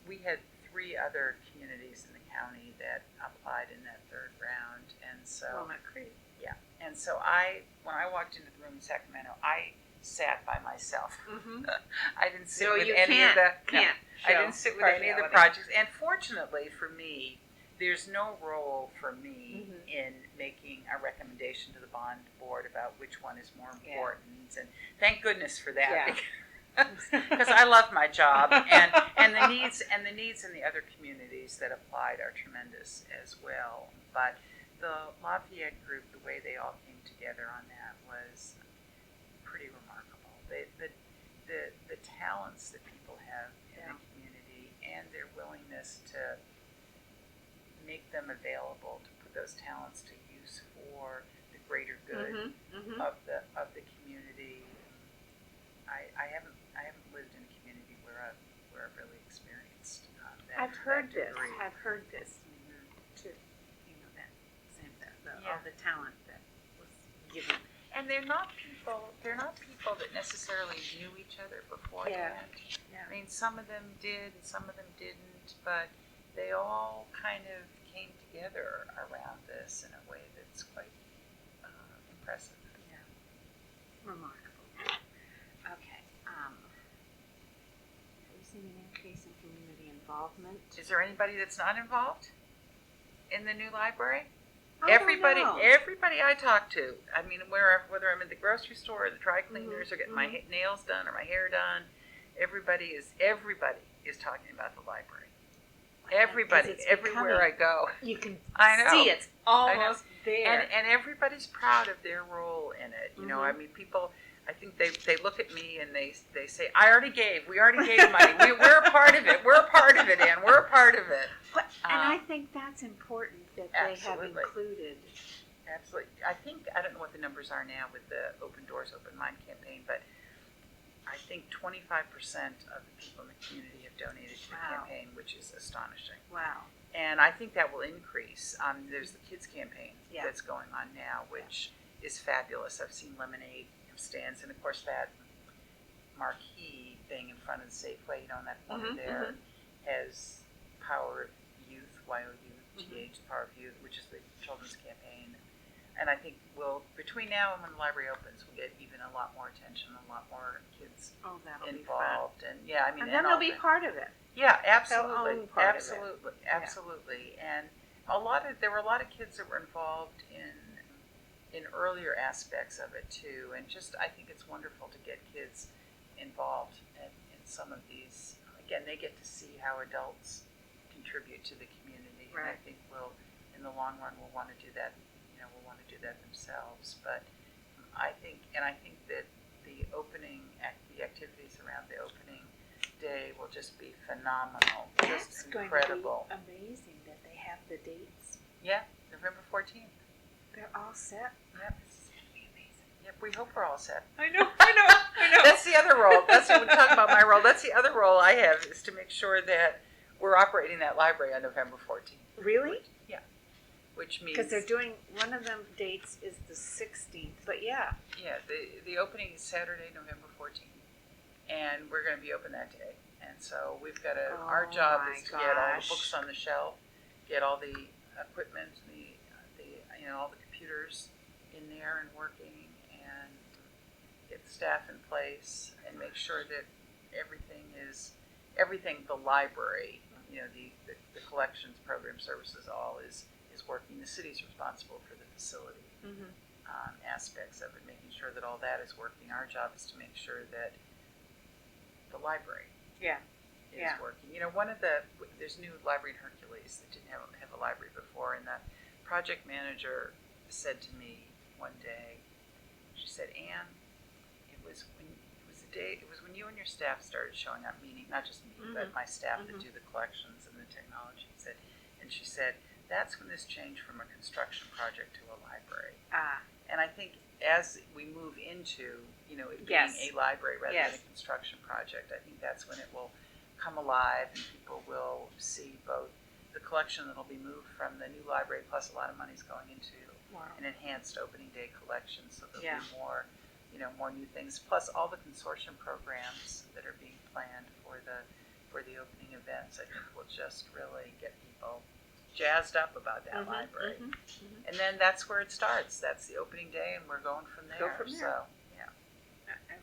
[SPEAKER 2] we had 3 other communities in the county that applied in that 3rd round, and so and so when I walked into the room in Sacramento, I sat by myself. I didn't sit with any of the projects, and fortunately for me, there's no role for me in making a recommendation to the bond board about which one is more important, and thank goodness for that. Because I love my job, and the needs in the other communities that applied are tremendous as well. But the Lafayette group, the way they all came together on that was pretty remarkable. The talents that people have in the community and their willingness to make them available, to put those talents to use for the greater good of the community. I haven't lived in a community where I've really experienced that.
[SPEAKER 3] I've heard this.
[SPEAKER 2] degree.
[SPEAKER 3] I've heard this too. You know, that same all the talent that was given.
[SPEAKER 2] And they're not people that necessarily knew each other beforehand. I mean, some of them did, and some of them didn't, but they all kind of came together around this in a way that's quite impressive.
[SPEAKER 3] Yeah. Remarkable. Okay. Have you seen an increase in community involvement?
[SPEAKER 2] Is there anybody that's not involved in the new library?
[SPEAKER 3] Everybody
[SPEAKER 2] I talk to, I mean, whether I'm at the grocery store or the dry cleaners or getting my nails done or my hair done, everybody is talking about the library. Everybody, everywhere I go.
[SPEAKER 3] You can
[SPEAKER 2] see
[SPEAKER 3] it's almost there.
[SPEAKER 2] And everybody's proud of their role in it. You know, I mean, people, I think they look at me and they say, we already gave money. We're a part of it. We're a part of it, Ann. We're a part of it.
[SPEAKER 3] And I think that's important that they have included.
[SPEAKER 2] Absolutely. I don't know what the numbers are now with the Open Doors, Open Mind campaign, but I think 25% of the people in the community have donated to the campaign, which is astonishing.
[SPEAKER 3] Wow.
[SPEAKER 2] And I think that will increase. There's the kids campaign that's going on now, which is fabulous. I've seen lemonade stands, and of course that marquee thing in front of the Safeway, you know, on that corner there, has Power of Youth, YOUTH, Power of Youth, which is the children's campaign. And I think between now and when the library opens, we'll get even a lot more attention, a lot more kids involved. And I mean,
[SPEAKER 3] and then they'll be part of it.
[SPEAKER 2] Yeah, absolutely.
[SPEAKER 3] They'll own part of it.
[SPEAKER 2] Absolutely. And there were a lot of kids that were involved in earlier aspects of it too, and just I think it's wonderful to get kids involved in some of these. Again, they get to see how adults contribute to the community, and I think in the long run, we'll want to do that. You know, we'll want to do that themselves. But I think that the activities around the opening day will just be phenomenal, just incredible.
[SPEAKER 3] Going to be amazing that they have the dates.
[SPEAKER 2] Yeah, November 14th.
[SPEAKER 3] They're all set.
[SPEAKER 2] Yep. This is going to be amazing. Yep, we hope we're all set.
[SPEAKER 3] I know.
[SPEAKER 2] That's the other role. That's what we're talking about, my role. That's the other role I have, is to make sure that we're operating that library on November 14th.
[SPEAKER 3] Really?
[SPEAKER 2] Yeah. Which means...
[SPEAKER 3] Because they're doing, one of them dates is the 16th, but
[SPEAKER 2] Yeah, the opening is Saturday, November 14th. And we're going to be open that day. And so we've got our job is to get all the books on the shelf, get all the equipment, all the computers in there and working, and get the staff in place, and make sure that everything the library, the collections, program services, all is working. The city's responsible for the facility aspects of it, making sure that all that is working. Our job is to make sure that the library is
[SPEAKER 3] Yeah.
[SPEAKER 2] working. There's a new library in Hercules that didn't have a library before, and the project manager said to me one day, she said, "Anne, it was when you and your staff started showing up, meaning not just me, but my staff that do the collections and the technology." She said, "That's when this changed from a construction project to a library." And I think as we move into, it being
[SPEAKER 3] Yes.
[SPEAKER 2] a library rather
[SPEAKER 3] Yes.
[SPEAKER 2] than a construction project, I think that's when it will come alive and people will see both the collection that'll be moved from the new library, plus a lot of money's going into an enhanced opening day collection, so there'll be more, more new things, plus all the consortium programs that are being planned for the opening events. I think will just really get people jazzed up about that library. And then that's where it starts. That's the opening day, and we're going from there.
[SPEAKER 3] Go from there.
[SPEAKER 2] So, yeah.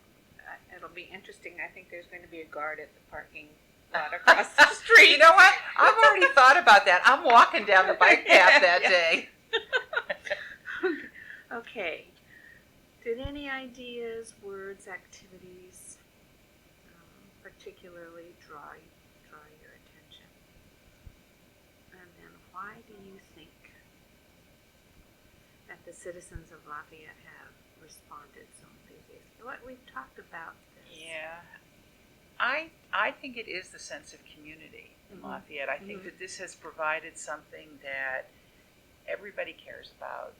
[SPEAKER 3] It'll be interesting. I think there's going to be a guard at the parking lot across the street.
[SPEAKER 2] You know what? I've already thought about that. I'm walking down the bike path that day.
[SPEAKER 3] Okay. Did any ideas, words, activities particularly draw your attention? And then why do you think that the citizens of Lafayette have responded so enthusiastically? What we've talked about this.
[SPEAKER 2] Yeah. I think it is the sense of community in Lafayette. I think that this has provided something that everybody cares about.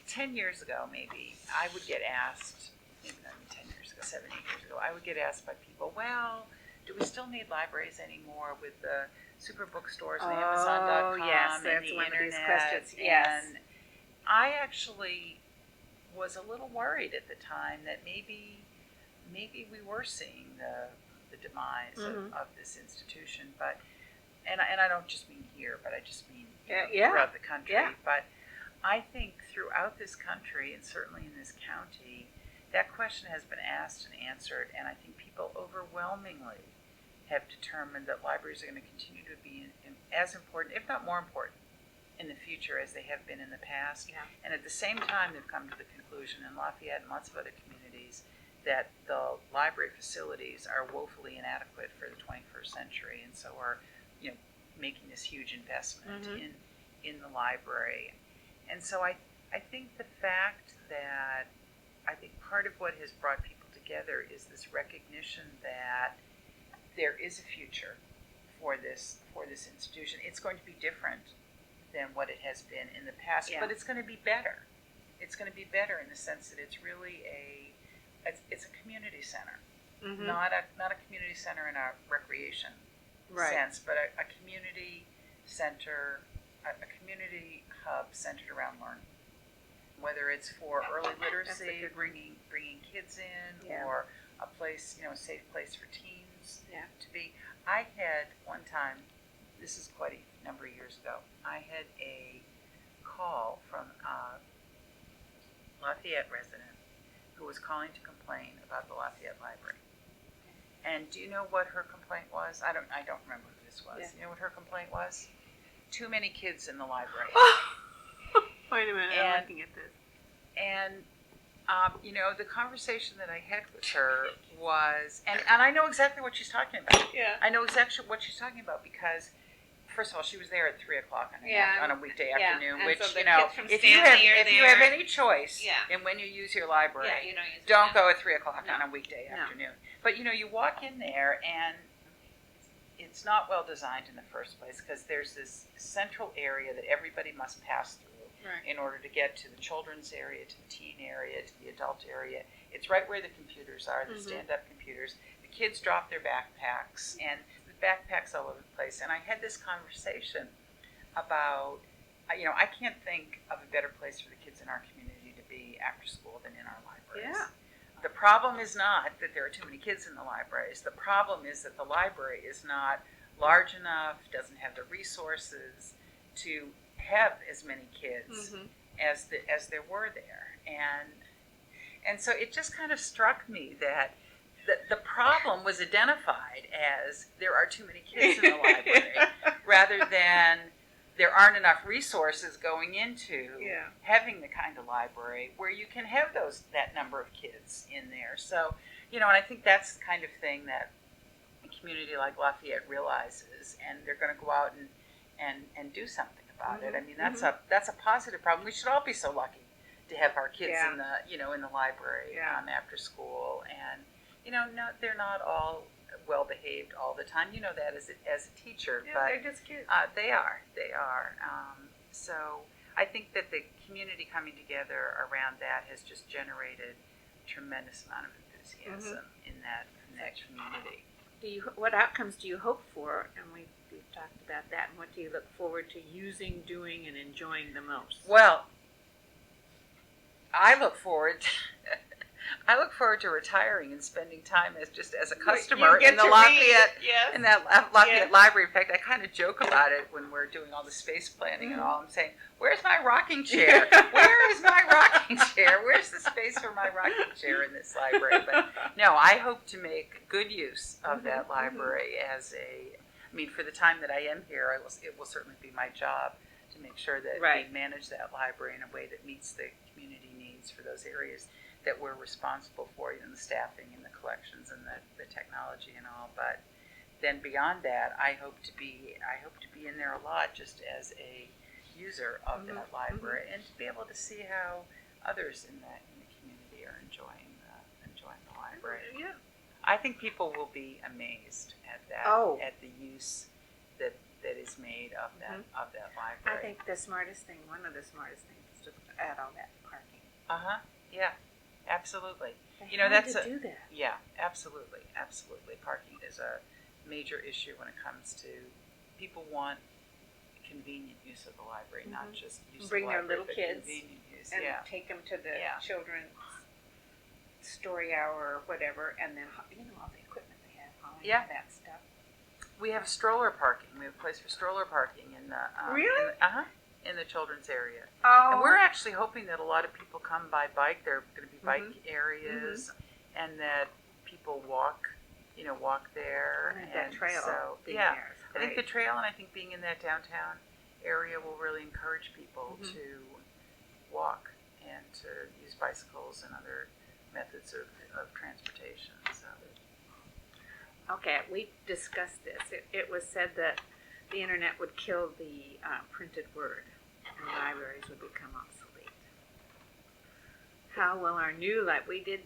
[SPEAKER 2] 10 years ago, maybe, I would get asked, maybe not even 10 years ago, 7, 8 years ago, I would get asked by people, well, do we still need libraries anymore with the super bookstores and Amazon.com
[SPEAKER 3] yes,
[SPEAKER 2] and
[SPEAKER 3] that's
[SPEAKER 2] the
[SPEAKER 3] one
[SPEAKER 2] internet?
[SPEAKER 3] of these questions. Yes.
[SPEAKER 2] And I actually was a little worried at the time that maybe we were seeing the demise of this institution, but and I don't just mean here, but I just mean throughout the country.
[SPEAKER 3] Yeah.
[SPEAKER 2] But I think throughout this country, and certainly in this county, that question has been asked and answered, and I think people overwhelmingly have determined that libraries are going to continue to be as important, if not more important, in the future as they have been in the past.
[SPEAKER 3] Yeah.
[SPEAKER 2] And at the same time, they've come to the conclusion in Lafayette and lots of other communities that the library facilities are woefully inadequate for the 21st century, and so are making this huge investment in the library. And so I think the fact that I think part of what has brought people together is this recognition that there is a future for this institution. It's going to be different than what it has been in the past, but it's going to be better. It's going to be better in the sense that it's really it's a community center, not a community center in a recreation sense, but a community center, a community hub centered around learning. Whether it's for early literacy, bringing kids in, or a place, a safe place for teens to be. I had one time, this is quite a number of years ago, I had a call from a Lafayette resident who was calling to complain about the Lafayette Library. And do you know what her complaint was? I don't remember who this was.
[SPEAKER 3] Yeah.
[SPEAKER 2] You know what her complaint was? Too many kids in the library.
[SPEAKER 3] Wait a minute, I'm looking at this.
[SPEAKER 2] And, the conversation that I had with her was, and I know exactly what she's talking about.
[SPEAKER 3] Yeah.
[SPEAKER 2] I know exactly what she's talking about because, first of all, she was there at 3 o'clock on a weekday afternoon,
[SPEAKER 3] and
[SPEAKER 2] which,
[SPEAKER 3] so the kids from
[SPEAKER 2] if you
[SPEAKER 3] Stanley are
[SPEAKER 2] have
[SPEAKER 3] there.
[SPEAKER 2] any choice in when you use your library, don't go at 3 o'clock on a weekday afternoon. But, you walk in there and it's not well designed in the first place because there's this central area that everybody must pass through in order to get to the children's area, to the teen area, to the adult area. It's right where the computers are, the stand-up computers. The kids drop their backpacks, and the backpacks all over the place. And I had this conversation about, I can't think of a better place for the kids in our community to be after school than in our libraries.
[SPEAKER 3] Yeah.
[SPEAKER 2] The problem is not that there are too many kids in the libraries. The problem is that the library is not large enough, doesn't have the resources to have as many kids as there were there. And so it just kind of struck me that the problem was identified as there are too many kids in the library rather than there aren't enough resources going into having the kind of library where you can have that number of kids in there. So, and I think that's the kind of thing that, a community like Lafayette realizes, and they're going to go out and do something about it. I mean, that's a positive problem. We should all be so lucky to have our kids in the library after school, and no, they're not all well behaved all the time. You know that as a teacher, but
[SPEAKER 3] they're just kids.
[SPEAKER 2] They are. So I think that the community coming together around that has just generated a tremendous amount of enthusiasm in that community.
[SPEAKER 3] What outcomes do you hope for? And we've talked about that. And what do you look forward to using, doing, and enjoying the most?
[SPEAKER 2] Well, I look forward to retiring and spending time as a customer in the Lafayette in that Lafayette library. In fact, I kind of joke about it when we're doing all the space planning and all. I'm saying, "Where's my rocking chair? Where is my rocking chair? Where's the space for my rocking chair in this library?" But no, I hope to make good use of that library for the time that I am here. It will certainly be my job to make sure that we manage that library in a way that meets the community needs for those areas that we're responsible for, the staffing and the collections and the technology and all. But then beyond that, I hope to be in there a lot, just as a user of that library, and to be able to see how others in the community are enjoying the library.
[SPEAKER 3] Yeah.
[SPEAKER 2] I think people will be amazed at that, at the use that is made of that library.
[SPEAKER 3] I think one of the smartest things is to add all that parking.
[SPEAKER 2] Yeah. Absolutely.
[SPEAKER 3] They had to do that.
[SPEAKER 2] Yeah, absolutely. Parking is a major issue when it comes to people want convenient use of the library, not just use
[SPEAKER 3] Bring
[SPEAKER 2] of the library,
[SPEAKER 3] their little
[SPEAKER 2] but
[SPEAKER 3] kids
[SPEAKER 2] convenient use.
[SPEAKER 3] and take them to the children's story hour or whatever, and then all the equipment they have, all that stuff.
[SPEAKER 2] We have stroller parking. We have a place for stroller parking in the
[SPEAKER 3] really?
[SPEAKER 2] In the children's area.
[SPEAKER 3] Oh.
[SPEAKER 2] And we're actually hoping that a lot of people come by bike. There are going to be bike areas, and that people walk there.
[SPEAKER 3] And that trail.
[SPEAKER 2] So,
[SPEAKER 3] there is
[SPEAKER 2] I think the trail, and I think being in that downtown area will really encourage people to walk and to use bicycles and other methods of transportation. So.
[SPEAKER 3] Okay, we discussed this. It was said that the internet would kill the printed word, and libraries would become obsolete. How will our new we did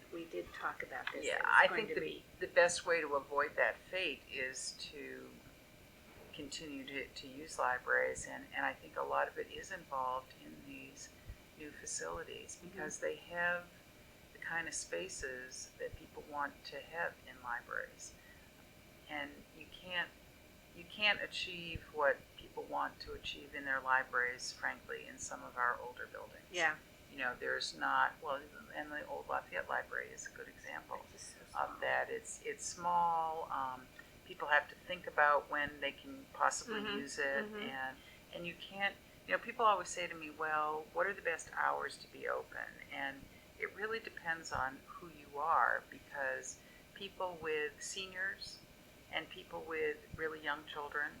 [SPEAKER 3] talk about this.
[SPEAKER 2] Yeah, I think the best way to avoid that fate is to continue to use libraries, and I think a lot of it is involved in these new facilities because they have the kind of spaces that people want to have in libraries, and you can't achieve what people want to achieve in their libraries, frankly, in some of our older buildings.
[SPEAKER 3] Yeah.
[SPEAKER 2] There's not, and the old Lafayette Library is a good example of that. It's small. People have to think about when they can possibly use it, and you can't, people always say to me, well, what are the best hours to be open? And it really depends on who you are, because people with seniors and people with really young children,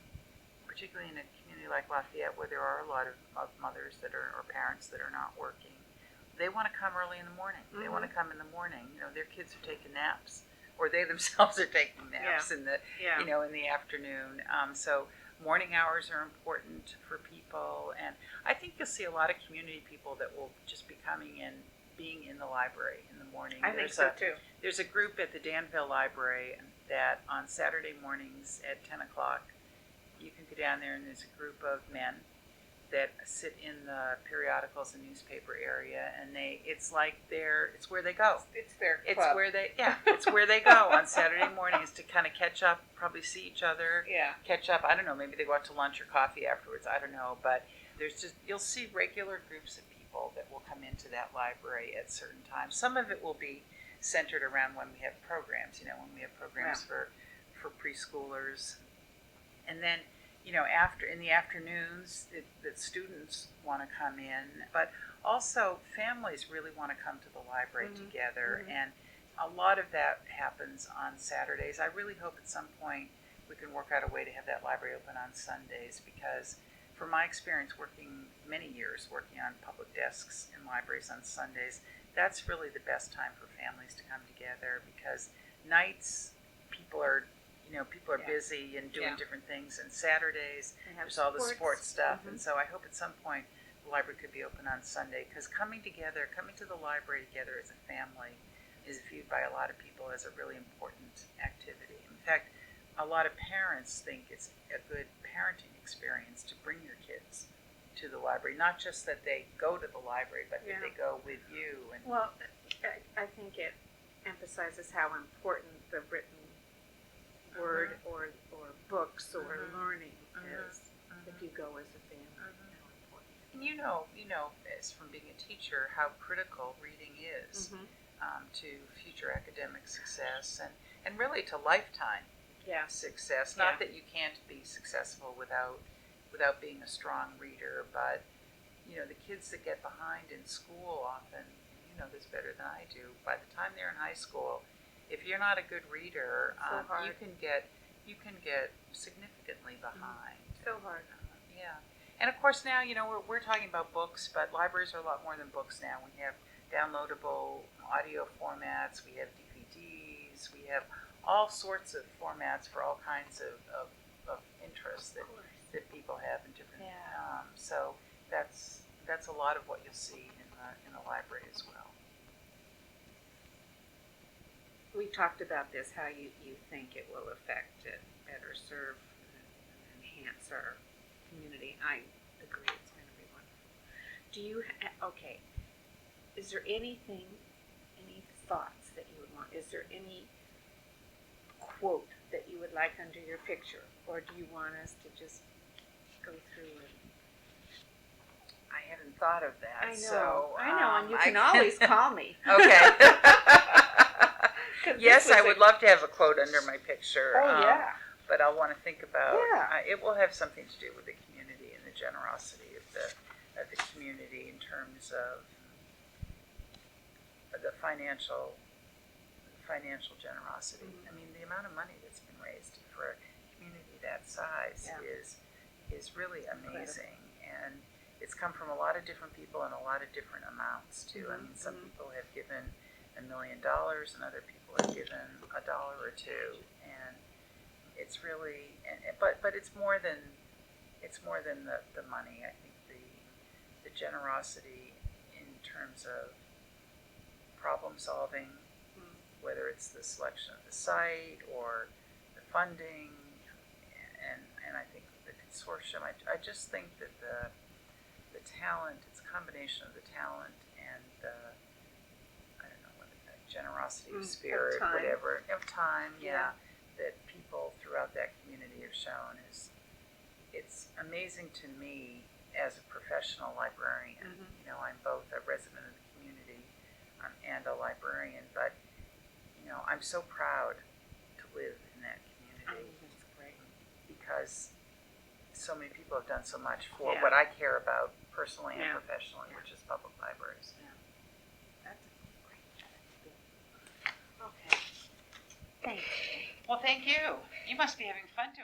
[SPEAKER 2] particularly in a community like Lafayette where there are a lot of mothers or parents that are not working, they want to come early in the morning. They want to come in the morning. Their kids are taking naps, or they themselves are taking naps in the in the afternoon. So morning hours are important for people, and I think you'll see a lot of community people that will just be coming in, being in the library in the morning.
[SPEAKER 3] I think so too.
[SPEAKER 2] There's a group at the Danville Library that on Saturday mornings at 10 o'clock, you can go down there, and there's a group of men that sit in the periodicals and newspaper area, and it's where they go.
[SPEAKER 3] It's their club.
[SPEAKER 2] It's where they go on Saturday mornings to kind of catch up, probably see each other, catch up. I don't know, maybe they go out to lunch or coffee afterwards. I don't know, but you'll see regular groups of people that will come into that library at certain times. Some of it will be centered around when we have programs. When we have programs for preschoolers, and then. After in the afternoons, that students want to come in, but also families really want to come to the library together, and a lot of that happens on Saturdays. I really hope at some point we can work out a way to have that library open on Sundays, because from my experience many years working on public desks in libraries on Sundays, that's really the best time for families to come together, because nights people are people are
[SPEAKER 3] Yeah.
[SPEAKER 2] busy and doing
[SPEAKER 3] Yeah.
[SPEAKER 2] different things, and Saturdays
[SPEAKER 3] They have
[SPEAKER 2] there's all the sports stuff,
[SPEAKER 3] Mhm.
[SPEAKER 2] and so I hope at some point the library could be open on Sunday, because coming to the library together as a family is viewed by a lot of people as a really important activity. In fact, a lot of parents think it's a good parenting experience to bring your kids to the library, not just that they go to the library, but
[SPEAKER 3] Yeah.
[SPEAKER 2] that they go with you. And
[SPEAKER 3] Well, I think it emphasizes how important the written word or books or
[SPEAKER 2] Mhm.
[SPEAKER 3] learning
[SPEAKER 2] Mhm.
[SPEAKER 3] is if you go as a family. How important.
[SPEAKER 2] And you know, as from being a teacher, how critical reading is
[SPEAKER 3] Mhm.
[SPEAKER 2] to future academic success and really to lifetime
[SPEAKER 3] Yeah.
[SPEAKER 2] success.
[SPEAKER 3] Yeah.
[SPEAKER 2] Not that you can't be successful without being a strong reader, but the kids that get behind in school often, you know this better than I do, by the time they're in high school, if you're not a good reader,
[SPEAKER 3] So hard.
[SPEAKER 2] you can get significantly behind.
[SPEAKER 3] So hard.
[SPEAKER 2] Yeah. And of course now, we're talking about books, but libraries are a lot more than books now. We have downloadable audio formats, we have DVDs, we have all sorts of formats for all kinds of interests that people have in different.
[SPEAKER 3] Yeah.
[SPEAKER 2] So that's a lot of what you'll see in the library as well.
[SPEAKER 3] We talked about this, how you think it will affect it, better serve and enhance our community. I agree, it's going to be wonderful. Do you, okay, is there any thoughts that you would want? Is there any quote that you would like under your picture? Or do you want us to just go through it?
[SPEAKER 2] I haven't thought of that.
[SPEAKER 3] I know,
[SPEAKER 2] So,
[SPEAKER 3] and you can always call me.
[SPEAKER 2] Okay.
[SPEAKER 3] 'Cause
[SPEAKER 2] Yes,
[SPEAKER 3] this was
[SPEAKER 2] I would love to have a quote under my picture.
[SPEAKER 3] Oh, yeah.
[SPEAKER 2] But I'll want to think about.
[SPEAKER 3] Yeah.
[SPEAKER 2] It will have something to do with the community and the generosity of the community in terms of the financial generosity.
[SPEAKER 3] Mhm.
[SPEAKER 2] I mean, the amount of money that's been raised for a community that size
[SPEAKER 3] Yeah.
[SPEAKER 2] is really amazing, and it's come from a lot of different people and a lot of different amounts too. I mean, some people have given $1 million, and other people have given $1 or $2, and it's really, but it's more than the money. I think the generosity in terms of problem solving, whether it's the selection of the site or the funding, and I think the consortium. I just think that the talent, it's a combination of the talent and the, I don't know, whether the generosity of spirit,
[SPEAKER 3] time.
[SPEAKER 2] whatever, of time,
[SPEAKER 3] Yeah.
[SPEAKER 2] that people throughout that community have shown it's amazing to me as a professional librarian.
[SPEAKER 3] Mhm.
[SPEAKER 2] I'm both a resident of the community and a librarian, but I'm so proud to live in that
[SPEAKER 3] I
[SPEAKER 2] community
[SPEAKER 3] think it's great.
[SPEAKER 2] because so many people have done so much for
[SPEAKER 3] Yeah.
[SPEAKER 2] what I care about personally and
[SPEAKER 3] Yeah.
[SPEAKER 2] professionally, which is public libraries.
[SPEAKER 3] That's great. Okay. Thank you.
[SPEAKER 2] Well, thank you. You must be having fun doing